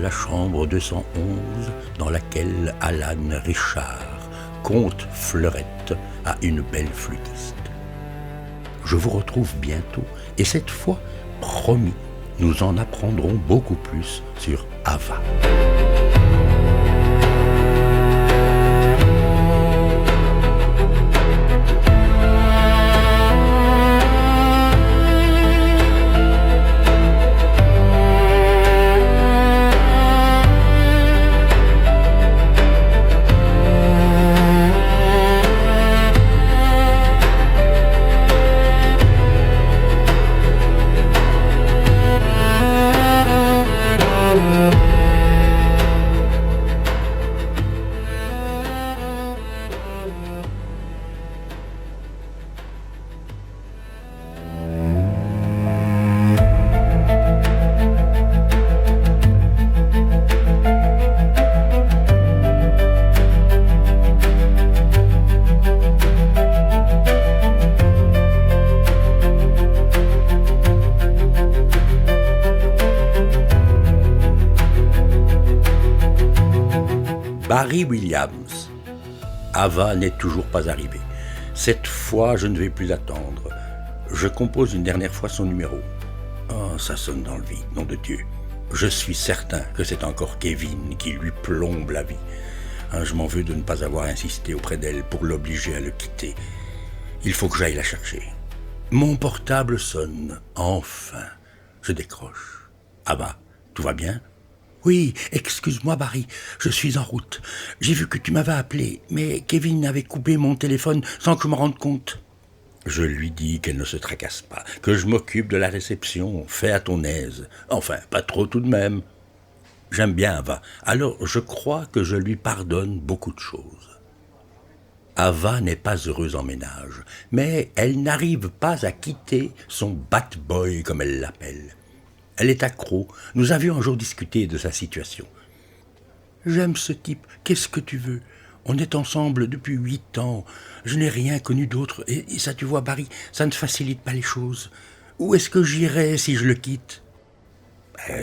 la chambre 211 dans laquelle Alan Richard, comte Fleurette, a une belle flûtiste. Je vous retrouve bientôt et cette fois, promis, nous en apprendrons beaucoup plus sur Ava. Barry Williams. Ava n'est toujours pas arrivée. Cette fois, je ne vais plus attendre. Je compose une dernière fois son numéro. Oh, ça sonne dans le vide, nom de Dieu. Je suis certain que c'est encore Kevin qui lui plombe la vie. Je m'en veux de ne pas avoir insisté auprès d'elle pour l'obliger à le quitter. Il faut que j'aille la chercher. Mon portable sonne. Enfin, je décroche. Ava, tout va bien ? Oui, excuse-moi Barry, je suis en route. J'ai vu que tu m'avais appelé, mais Kevin avait coupé mon téléphone sans que je me rende compte. Je lui dis qu'elle ne se tracasse pas, que je m'occupe de la réception, fais à ton aise. Enfin, pas trop tout de même. J'aime bien Ava, alors je crois que je lui pardonne beaucoup de choses. Ava n'est pas heureuse en ménage, mais elle n'arrive pas à quitter son bat boy comme elle l'appelle. Elle est accro. Nous avions un jour discuté de sa situation. « J'aime ce type. Qu'est-ce que tu veux ? On est ensemble depuis 8 ans. Je n'ai rien connu d'autre. Et ça, tu vois, Barry, ça ne facilite pas les choses. Où est-ce que j'irai si je le quitte ?»«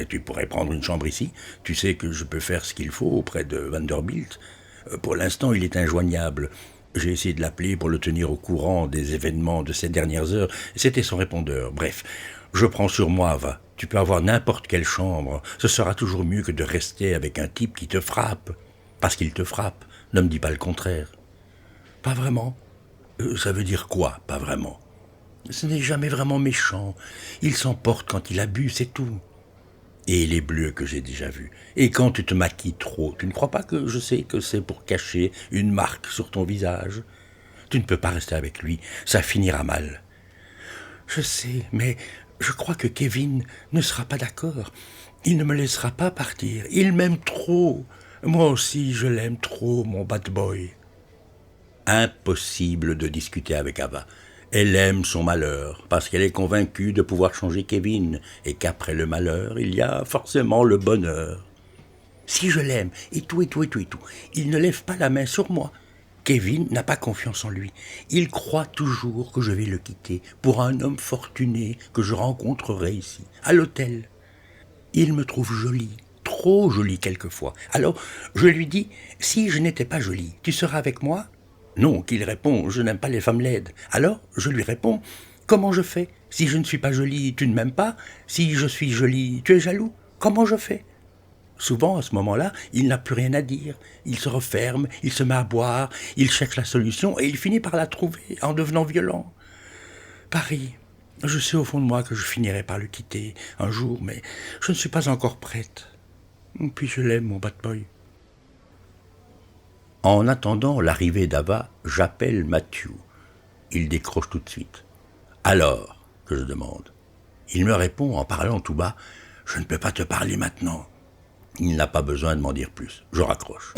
Tu pourrais prendre une chambre ici. Tu sais que je peux faire ce qu'il faut auprès de Vanderbilt. Pour l'instant, il est injoignable. J'ai essayé de l'appeler pour le tenir au courant des événements de ces dernières heures. C'était son répondeur. Bref, je prends sur moi, Ava. Tu peux avoir n'importe quelle chambre. Ce sera toujours mieux que de rester avec un type qui te frappe. Parce qu'il te frappe. Ne me dis pas le contraire. Pas vraiment. Ça veut dire quoi, pas vraiment ? Ce n'est jamais vraiment méchant. Il s'emporte quand il abuse, c'est tout. Et les bleus que j'ai déjà vus. Et quand tu te maquilles trop, tu ne crois pas que je sais que c'est pour cacher une marque sur ton visage ? Tu ne peux pas rester avec lui. Ça finira mal. Je sais, mais je crois que Kevin ne sera pas d'accord. Il ne me laissera pas partir. Il m'aime trop. Moi aussi, je l'aime trop, mon bad boy. Impossible de discuter avec Ava. Elle aime son malheur, parce qu'elle est convaincue de pouvoir changer Kevin, et qu'après le malheur, il y a forcément le bonheur. Si je l'aime, et tout, il ne lève pas la main sur moi. Kevin n'a pas confiance en lui. Il croit toujours que je vais le quitter pour un homme fortuné que je rencontrerai ici, à l'hôtel. Il me trouve jolie, trop jolie quelquefois. Alors, je lui dis, si je n'étais pas jolie, tu seras avec moi ? Non, qu'il répond, je n'aime pas les femmes laides. Alors, je lui réponds, comment je fais ? Si je ne suis pas jolie, tu ne m'aimes pas ? Si je suis jolie, tu es jaloux ? Comment je fais ? Souvent, à ce moment-là, il n'a plus rien à dire. Il se referme, il se met à boire, il cherche la solution et il finit par la trouver en devenant violent. Paris, je sais au fond de moi que je finirai par le quitter un jour, mais je ne suis pas encore prête. Puis je l'aime, mon bad boy. En attendant l'arrivée d'Ava, j'appelle Matthew. Il décroche tout de suite. « Alors ?» que je demande. Il me répond en parlant tout bas, « Je ne peux pas te parler maintenant. » Il n'a pas besoin de m'en dire plus. Je raccroche.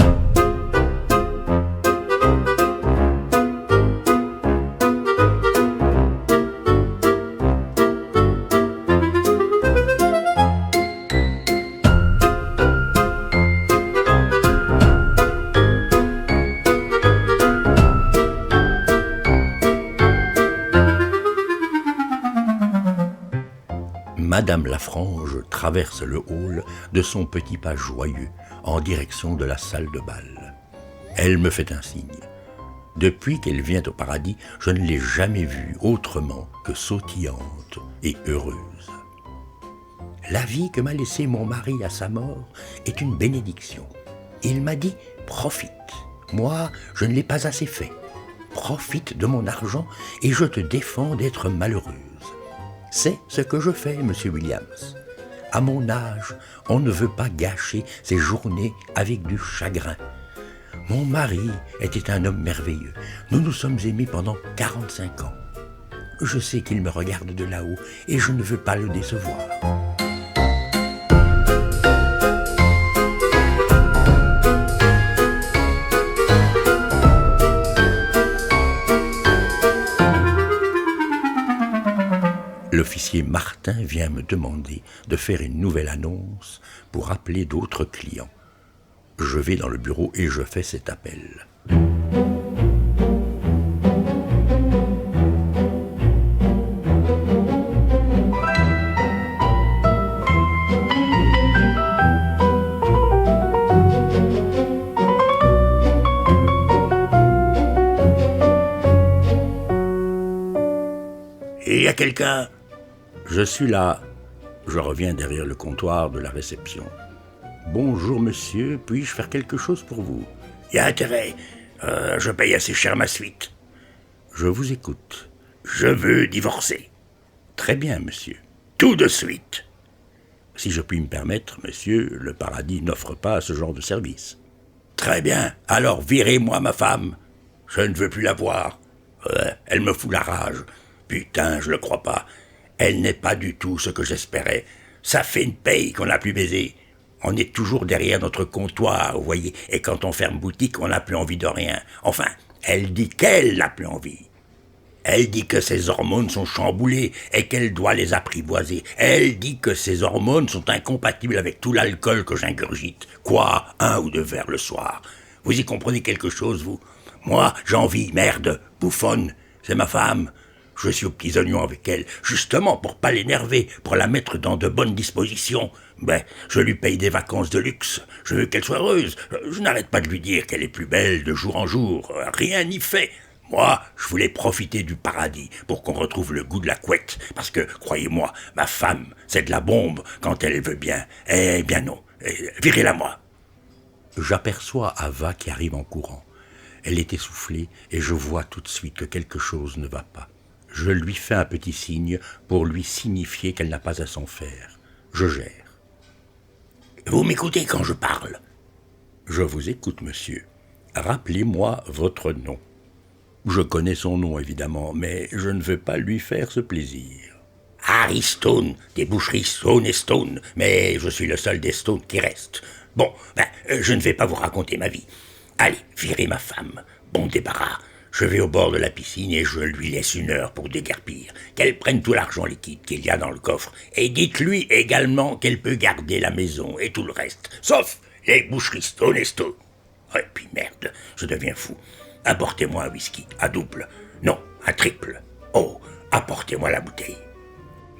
Madame Lafrange traverse le hall de son petit pas joyeux en direction de la salle de bal. Elle me fait un signe. Depuis qu'elle vient au paradis, je ne l'ai jamais vue autrement que sautillante et heureuse. La vie que m'a laissée mon mari à sa mort est une bénédiction. Il m'a dit « profite ». Moi, je ne l'ai pas assez fait. Profite de mon argent et je te défends d'être malheureuse. C'est ce que je fais, monsieur Williams. À mon âge, on ne veut pas gâcher ses journées avec du chagrin. Mon mari était un homme merveilleux. Nous nous sommes aimés pendant 45 ans. Je sais qu'il me regarde de là-haut et je ne veux pas le décevoir. L'officier Martin vient me demander de faire une nouvelle annonce pour appeler d'autres clients. Je vais dans le bureau et je fais cet appel. Il y a quelqu'un? Je suis là. Je reviens derrière le comptoir de la réception. Bonjour monsieur, puis-je faire quelque chose pour vous? Il y a intérêt. Je paye assez cher ma suite. Je vous écoute. Je veux divorcer. Très bien, monsieur. Tout de suite. Si je puis me permettre, monsieur, le paradis n'offre pas ce genre de service. Très bien. Alors virez-moi ma femme. Je ne veux plus la voir. Elle me fout la rage. Putain, je le crois pas. Elle n'est pas du tout ce que j'espérais. Ça fait une paye qu'on n'a plus baisé. On est toujours derrière notre comptoir, vous voyez, et quand on ferme boutique, on n'a plus envie de rien. Enfin, elle dit qu'elle n'a plus envie. Elle dit que ses hormones sont chamboulées et qu'elle doit les apprivoiser. Elle dit que ses hormones sont incompatibles avec tout l'alcool que j'ingurgite. Quoi, 1 ou 2 verres le soir. Vous y comprenez quelque chose, vous? Moi, j'ai envie, merde, bouffonne, c'est ma femme. Je suis aux petits oignons avec elle, justement pour pas l'énerver, pour la mettre dans de bonnes dispositions. Je lui paye des vacances de luxe, je veux qu'elle soit heureuse. Je n'arrête pas de lui dire qu'elle est plus belle de jour en jour, rien n'y fait. Moi, je voulais profiter du paradis pour qu'on retrouve le goût de la couette, parce que, croyez-moi, ma femme, c'est de la bombe quand elle veut bien. Eh bien non, virez-la moi. J'aperçois Ava qui arrive en courant. Elle est essoufflée et je vois tout de suite que quelque chose ne va pas. Je lui fais un petit signe pour lui signifier qu'elle n'a pas à s'en faire. Je gère. Vous m'écoutez quand je parle? Je vous écoute, monsieur. Rappelez-moi votre nom. Je connais son nom, évidemment, mais je ne veux pas lui faire ce plaisir. Harry Stone, des boucheries Stone et Stone, mais je suis le seul des Stone qui reste. Bon, je ne vais pas vous raconter ma vie. Allez, virez ma femme. Bon débarras. Je vais au bord de la piscine et je lui laisse 1 heure pour déguerpir. Qu'elle prenne tout l'argent liquide qu'il y a dans le coffre. Et dites-lui également qu'elle peut garder la maison et tout le reste. Sauf les boucheries Stone et Stone. Et puis merde, je deviens fou. Apportez-moi un whisky, à double. Non, à triple. Oh, apportez-moi la bouteille.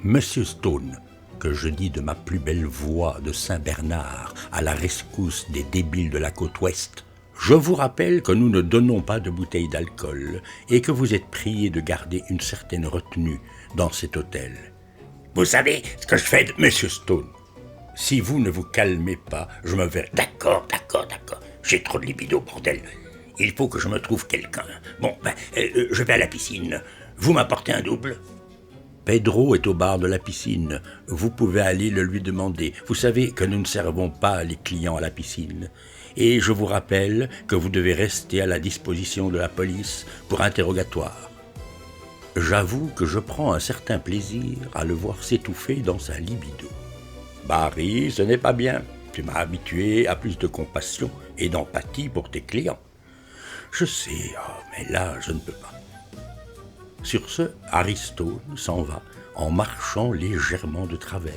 Monsieur Stone, que je dis de ma plus belle voix de Saint-Bernard à la rescousse des débiles de la côte ouest, je vous rappelle que nous ne donnons pas de bouteilles d'alcool et que vous êtes prié de garder une certaine retenue dans cet hôtel. Vous savez ce que je fais de... Monsieur Stone, si vous ne vous calmez pas, je me verrai... D'accord. J'ai trop de libido, bordel. Il faut que je me trouve quelqu'un. Bon, je vais à la piscine. Vous m'apportez un double? Pedro est au bar de la piscine. Vous pouvez aller le lui demander. Vous savez que nous ne servons pas les clients à la piscine. Et je vous rappelle que vous devez rester à la disposition de la police pour interrogatoire. J'avoue que je prends un certain plaisir à le voir s'étouffer dans sa libido. Barry, ce n'est pas bien. Tu m'as habitué à plus de compassion et d'empathie pour tes clients. Je sais, mais là, je ne peux pas. Sur ce, Harry Stone s'en va en marchant légèrement de travers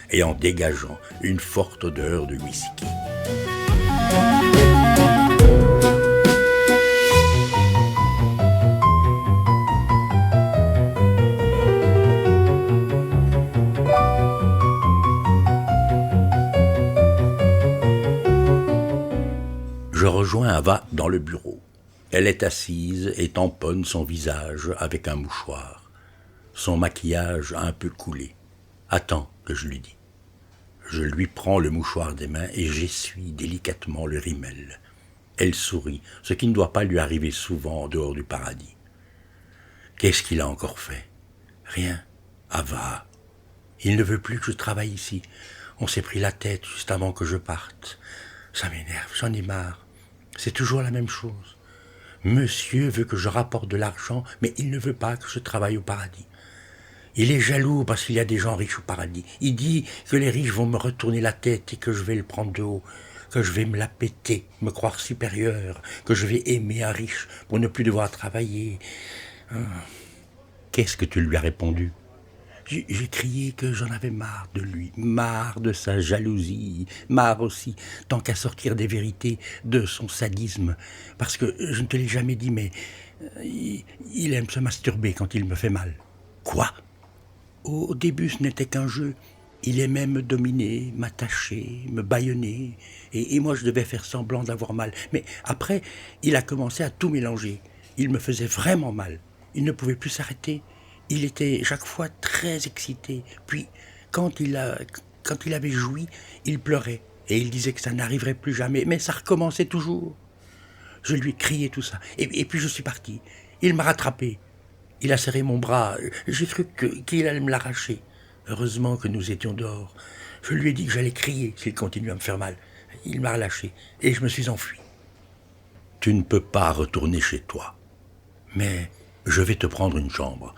et en dégageant une forte odeur de whisky. rejoins Ava dans le bureau. Elle est assise et tamponne son visage avec un mouchoir. Son maquillage a un peu coulé. « Attends » que je lui dis. Je lui prends le mouchoir des mains et j'essuie délicatement le rimel. Elle sourit, ce qui ne doit pas lui arriver souvent en dehors du paradis. Qu'est-ce qu'il a encore fait? Rien. Ava. Il ne veut plus que je travaille ici. On s'est pris la tête juste avant que je parte. Ça m'énerve, j'en ai marre. C'est toujours la même chose. Monsieur veut que je rapporte de l'argent, mais il ne veut pas que je travaille au paradis. Il est jaloux parce qu'il y a des gens riches au paradis. Il dit que les riches vont me retourner la tête et que je vais le prendre de haut, que je vais me la péter, me croire supérieur, que je vais aimer un riche pour ne plus devoir travailler. Qu'est-ce que tu lui as répondu? J'ai crié que j'en avais marre de lui, marre de sa jalousie, marre aussi, tant qu'à sortir des vérités, de son sadisme. Parce que je ne te l'ai jamais dit, mais il aime se masturber quand il me fait mal. Quoi? Au début, ce n'était qu'un jeu. Il aimait me dominer, m'attacher, me bâillonner, et moi je devais faire semblant d'avoir mal. Mais après, il a commencé à tout mélanger. Il me faisait vraiment mal. Il ne pouvait plus s'arrêter. Il était chaque fois très excité. Puis, quand il avait joui, il pleurait, et il disait que ça n'arriverait plus jamais, mais ça recommençait toujours. Je lui ai crié tout ça, et puis je suis parti. Il m'a rattrapé. Il a serré mon bras. J'ai cru qu'il allait me l'arracher. Heureusement que nous étions dehors. Je lui ai dit que j'allais crier s'il continuait à me faire mal. Il m'a relâché et je me suis enfui. Tu ne peux pas retourner chez toi. Mais je vais te prendre une chambre.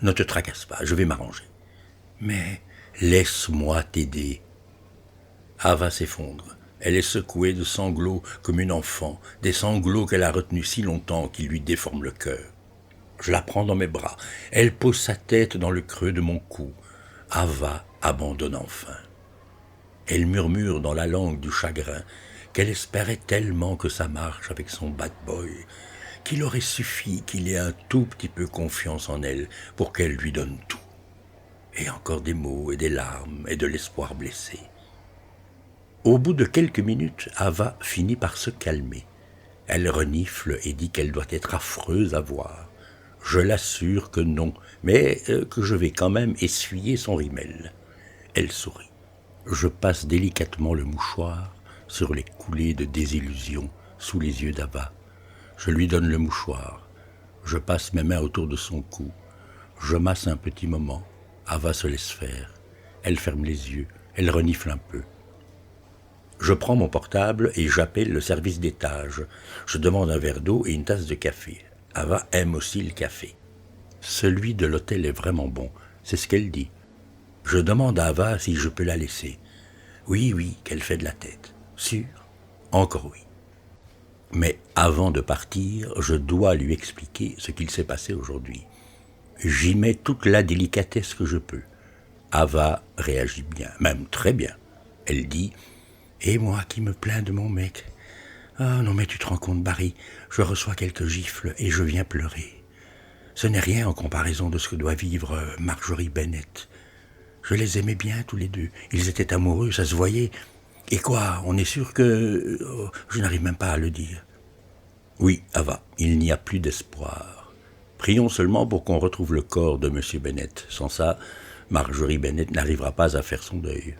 Ne te tracasse pas, je vais m'arranger. Mais laisse-moi t'aider. Ava s'effondre. Elle est secouée de sanglots comme une enfant, des sanglots qu'elle a retenus si longtemps qu'ils lui déforment le cœur. Je la prends dans mes bras. Elle pose sa tête dans le creux de mon cou. Ava abandonne enfin. Elle murmure dans la langue du chagrin qu'elle espérait tellement que ça marche avec son bad boy, qu'il aurait suffi qu'il ait un tout petit peu confiance en elle pour qu'elle lui donne tout. Et encore des mots et des larmes et de l'espoir blessé. Au bout de quelques minutes, Ava finit par se calmer. Elle renifle et dit qu'elle doit être affreuse à voir. Je l'assure que non, mais que je vais quand même essuyer son rimel. Elle sourit. Je passe délicatement le mouchoir sur les coulées de désillusion sous les yeux d'Ava. Je lui donne le mouchoir. Je passe mes mains autour de son cou. Je masse un petit moment. Ava se laisse faire. Elle ferme les yeux. Elle renifle un peu. Je prends mon portable et j'appelle le service d'étage. Je demande un verre d'eau et une tasse de café. Ava aime aussi le café. Celui de l'hôtel est vraiment bon, c'est ce qu'elle dit. Je demande à Ava si je peux la laisser. Oui, qu'elle fait de la tête. Sûr? Encore oui. Mais avant de partir, je dois lui expliquer ce qu'il s'est passé aujourd'hui. J'y mets toute la délicatesse que je peux. Ava réagit bien, même très bien. Elle dit « Et moi qui me plains de mon mec. Ah non mais tu te rends compte, Barry, je reçois quelques gifles et je viens pleurer. Ce n'est rien en comparaison de ce que doit vivre Marjorie Bennett. Je les aimais bien tous les deux, ils étaient amoureux, ça se voyait. Et quoi, on est sûr que... je n'arrive même pas à le dire. Oui, Ava, il n'y a plus d'espoir. Prions seulement pour qu'on retrouve le corps de M. Bennett. Sans ça, Marjorie Bennett n'arrivera pas à faire son deuil.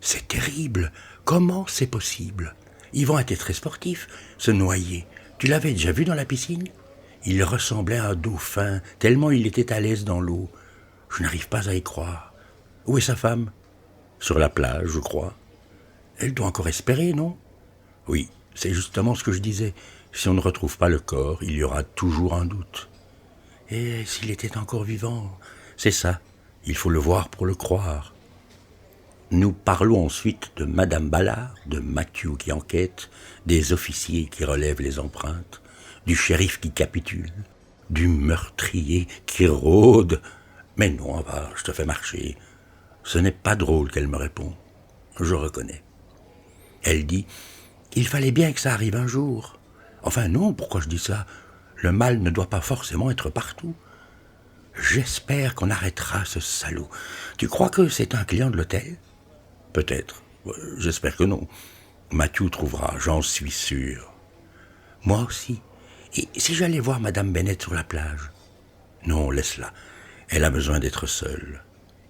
C'est terrible. Comment c'est possible? Yvon était très sportif, se noyer. Tu l'avais déjà vu dans la piscine? Il ressemblait à un dauphin, tellement il était à l'aise dans l'eau. Je n'arrive pas à y croire. Où est sa femme? Sur la plage, je crois. Elle doit encore espérer, non? Oui, c'est justement ce que je disais. Si on ne retrouve pas le corps, il y aura toujours un doute. Et s'il était encore vivant? C'est ça, il faut le voir pour le croire. Nous parlons ensuite de Madame Ballard, de Matthew qui enquête, des officiers qui relèvent les empreintes, du shérif qui capitule, du meurtrier qui rôde. Mais non, Ava, je te fais marcher. Ce n'est pas drôle qu'elle me répond. Je reconnais. Elle dit qu'il fallait bien que ça arrive un jour. Enfin non, pourquoi je dis ça? Le mal ne doit pas forcément être partout. J'espère qu'on arrêtera ce salaud. Tu crois que c'est un client de l'hôtel? Peut-être. J'espère que non. Matthew trouvera, j'en suis sûr. Moi aussi. Et si j'allais voir Madame Bennett sur la plage? Non, laisse-la. Elle a besoin d'être seule.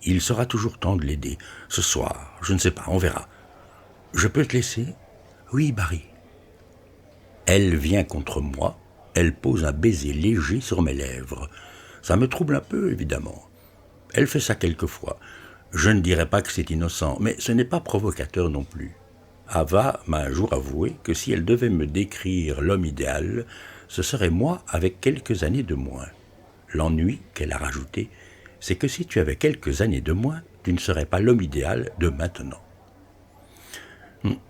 Il sera toujours temps de l'aider. Ce soir, je ne sais pas, on verra. Je peux te laisser? Oui, Barry. Elle vient contre moi, elle pose un baiser léger sur mes lèvres. Ça me trouble un peu, évidemment. Elle fait ça quelquefois. Je ne dirais pas que c'est innocent, mais ce n'est pas provocateur non plus. Ava m'a un jour avoué que si elle devait me décrire l'homme idéal, ce serait moi avec quelques années de moins. L'ennui, qu'elle a rajouté, c'est que si tu avais quelques années de moins, tu ne serais pas l'homme idéal de maintenant.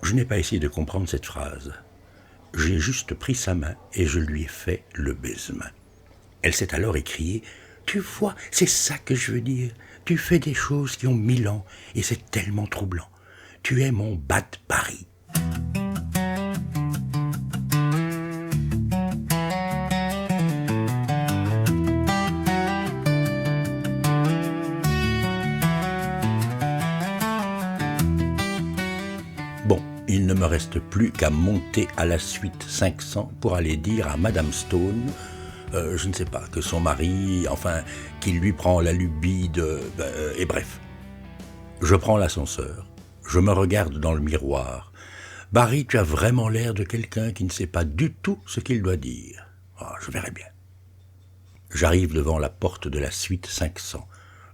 Je n'ai pas essayé de comprendre cette phrase. J'ai juste pris sa main et je lui ai fait le baise-main. Elle s'est alors écriée « Tu vois, c'est ça que je veux dire. Tu fais des choses qui ont 1000 ans et c'est tellement troublant. Tu es mon Bad Barry. » Bon, il ne me reste plus qu'à monter à la suite 500 pour aller dire à Madame Stone, je ne sais pas, que son mari, enfin, qu'il lui prend la lubie et bref. Je prends l'ascenseur, je me regarde dans le miroir. Barry, tu as vraiment l'air de quelqu'un qui ne sait pas du tout ce qu'il doit dire. Je verrai bien. J'arrive devant la porte de la suite 500.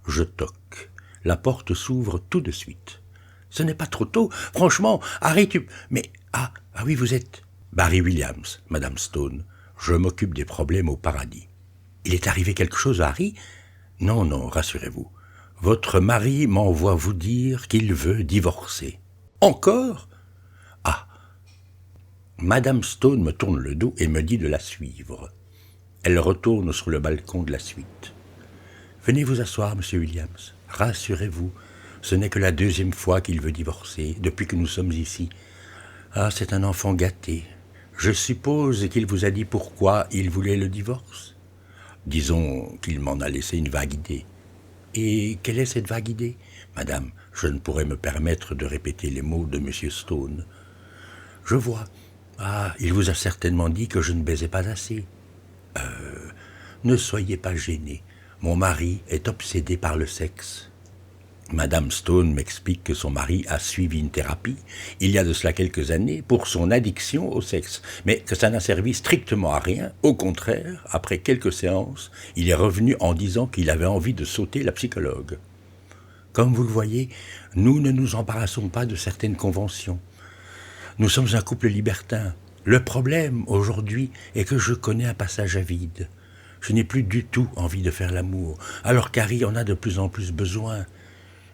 Je toque. La porte s'ouvre tout de suite. Ce n'est pas trop tôt. Franchement, Harry, Mais, ah oui, vous êtes... Barry Williams, Madame Stone. Je m'occupe des problèmes au paradis. Il est arrivé quelque chose à Harry? Non, rassurez-vous. Votre mari m'envoie vous dire qu'il veut divorcer. Encore? Ah. Madame Stone me tourne le dos et me dit de la suivre. Elle retourne sur le balcon de la suite. Venez vous asseoir, Monsieur Williams. Rassurez-vous. Ce n'est que la 2e fois qu'il veut divorcer, depuis que nous sommes ici. Ah, c'est un enfant gâté. Je suppose qu'il vous a dit pourquoi il voulait le divorce. Disons qu'il m'en a laissé une vague idée. Et quelle est cette vague idée? Madame, je ne pourrais me permettre de répéter les mots de Monsieur Stone. Je vois. Ah, il vous a certainement dit que je ne baisais pas assez. Ne soyez pas gênée. Mon mari est obsédé par le sexe. Madame Stone m'explique que son mari a suivi une thérapie, il y a de cela quelques années, pour son addiction au sexe, mais que ça n'a servi strictement à rien. Au contraire, après quelques séances, il est revenu en disant qu'il avait envie de sauter la psychologue. Comme vous le voyez, nous ne nous embarrassons pas de certaines conventions. Nous sommes un couple libertin. Le problème, aujourd'hui, est que je connais un passage à vide. Je n'ai plus du tout envie de faire l'amour, alors qu'Harry en a de plus en plus besoin.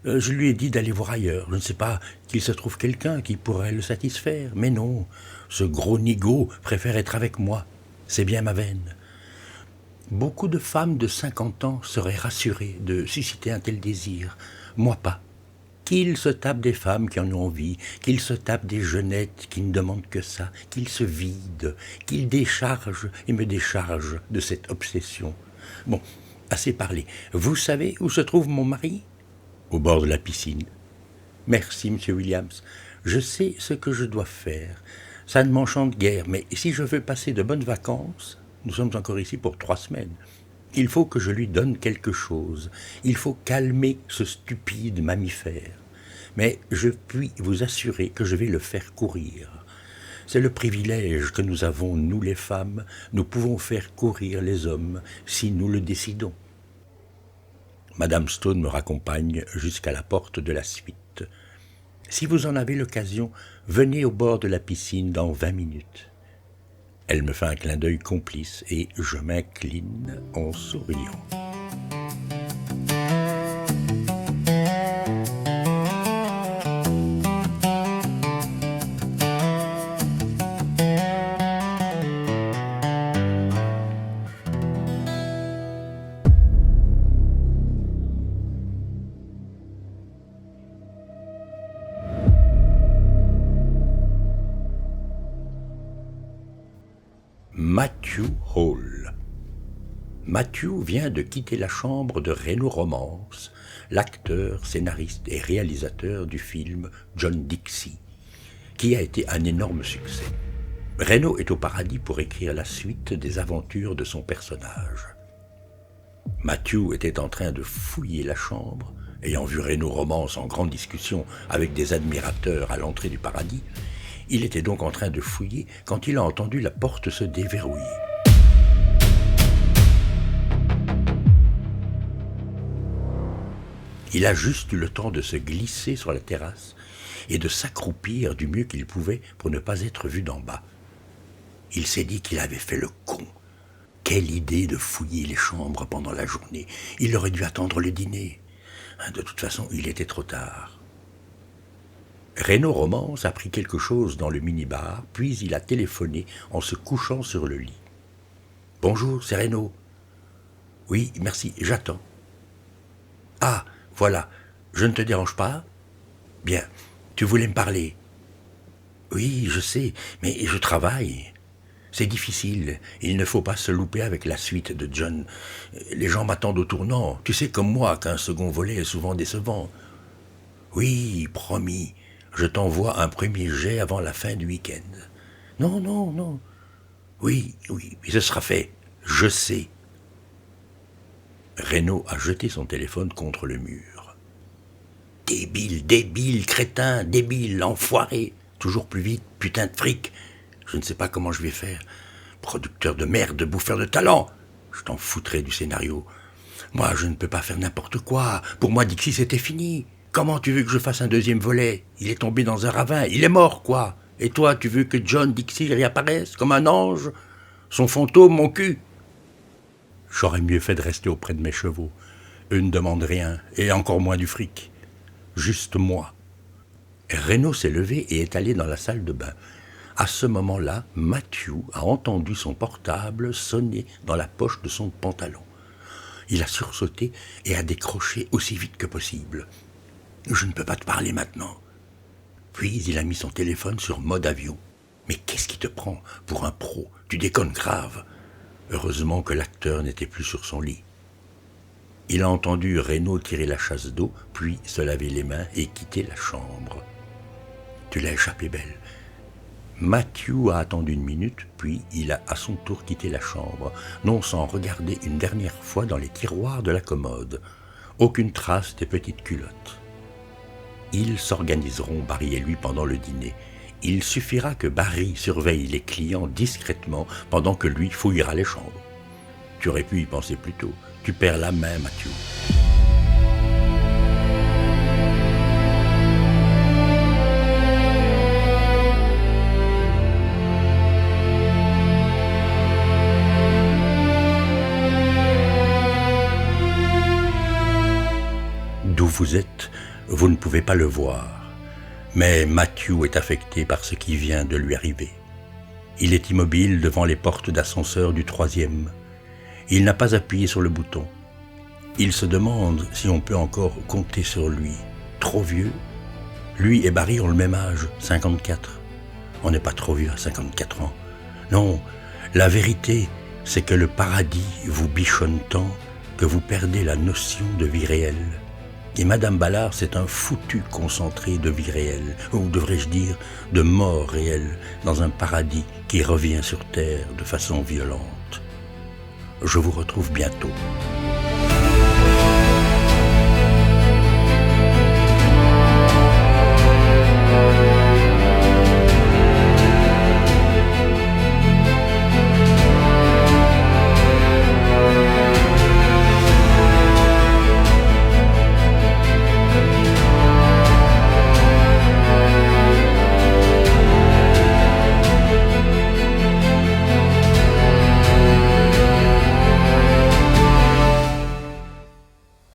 Je lui ai dit d'aller voir ailleurs. Je ne sais pas qu'il se trouve quelqu'un qui pourrait le satisfaire. Mais non, ce gros nigaud préfère être avec moi. C'est bien ma veine. Beaucoup de femmes de 50 ans seraient rassurées de susciter un tel désir. Moi pas. Qu'il se tape des femmes qui en ont envie, qu'il se tape des jeunettes qui ne demandent que ça, qu'il se vide, qu'il décharge et me décharge de cette obsession. Bon, assez parlé. Vous savez où se trouve mon mari ? Au bord de la piscine. Merci, Monsieur Williams. Je sais ce que je dois faire. Ça ne m'enchante guère, mais si je veux passer de bonnes vacances, nous sommes encore ici pour 3 semaines, il faut que je lui donne quelque chose. Il faut calmer ce stupide mammifère. Mais je puis vous assurer que je vais le faire courir. C'est le privilège que nous avons, nous les femmes. Nous pouvons faire courir les hommes si nous le décidons. Madame Stone me raccompagne jusqu'à la porte de la suite. Si vous en avez l'occasion, venez au bord de la piscine dans 20 minutes. Elle me fait un clin d'œil complice et je m'incline en souriant. Matthew Hall. Matthew vient de quitter la chambre de Reno Romance, l'acteur, scénariste et réalisateur du film John Dixie, qui a été un énorme succès. Reno est au paradis pour écrire la suite des aventures de son personnage. Matthew était en train de fouiller la chambre, ayant vu Reno Romance en grande discussion avec des admirateurs à l'entrée du paradis. Il était donc en train de fouiller quand il a entendu la porte se déverrouiller. Il a juste eu le temps de se glisser sur la terrasse et de s'accroupir du mieux qu'il pouvait pour ne pas être vu d'en bas. Il s'est dit qu'il avait fait le con. Quelle idée de fouiller les chambres pendant la journée. Il aurait dû attendre le dîner. De toute façon, il était trop tard. Reno Romance a pris quelque chose dans le minibar, puis il a téléphoné en se couchant sur le lit. « Bonjour, c'est Reno. »« Oui, merci, j'attends. »« Ah, voilà, je ne te dérange pas ? Bien, tu voulais me parler ? » ?»« Oui, je sais, mais je travaille. C'est difficile, il ne faut pas se louper avec la suite de John. Les gens m'attendent au tournant. Tu sais comme moi qu'un second volet est souvent décevant. Oui, promis, je t'envoie un premier jet avant la fin du week-end. Non. Oui, ce sera fait, je sais. Reno a jeté son téléphone contre le mur. Débile, crétin, débile, enfoiré. Toujours plus vite, putain de fric. Je ne sais pas comment je vais faire. Producteur de merde, bouffeur de talent. Je t'en foutrais du scénario. Moi, je ne peux pas faire n'importe quoi. Pour moi, Dixie, c'était fini. Comment tu veux que je fasse un deuxième volet ? Il est tombé dans un ravin. Il est mort, quoi. Et toi, tu veux que John Dixie réapparaisse comme un ange ? Son fantôme, mon cul ? J'aurais mieux fait de rester auprès de mes chevaux. Eux ne demandent rien, et encore moins du fric. Juste moi. Reno s'est levé et est allé dans la salle de bain. À ce moment-là, Matthew a entendu son portable sonner dans la poche de son pantalon. Il a sursauté et a décroché aussi vite que possible. « Je ne peux pas te parler maintenant. » Puis il a mis son téléphone sur mode avion. « Mais qu'est-ce qui te prend pour un pro ? Tu déconnes grave. » Heureusement que l'acteur n'était plus sur son lit. Il a entendu Reno tirer la chasse d'eau, puis se laver les mains et quitter la chambre. « Tu l'as échappé belle. » Matthew a attendu 1 minute, puis il a à son tour quitté la chambre, non sans regarder une dernière fois dans les tiroirs de la commode. Aucune trace des petites culottes. Ils s'organiseront, Barry et lui, pendant le dîner. Il suffira que Barry surveille les clients discrètement pendant que lui fouillera les chambres. Tu aurais pu y penser plus tôt. Tu perds la main, Matthew. D'où vous êtes, vous ne pouvez pas le voir. Mais Matthew est affecté par ce qui vient de lui arriver. Il est immobile devant les portes d'ascenseur du 3e. Il n'a pas appuyé sur le bouton. Il se demande si on peut encore compter sur lui. Trop vieux ? Lui et Barry ont le même âge, 54. On n'est pas trop vieux à 54 ans. Non, la vérité, c'est que le paradis vous bichonne tant que vous perdez la notion de vie réelle. Et Madame Ballard, c'est un foutu concentré de vie réelle, ou devrais-je dire, de mort réelle, dans un paradis qui revient sur terre de façon violente. Je vous retrouve bientôt.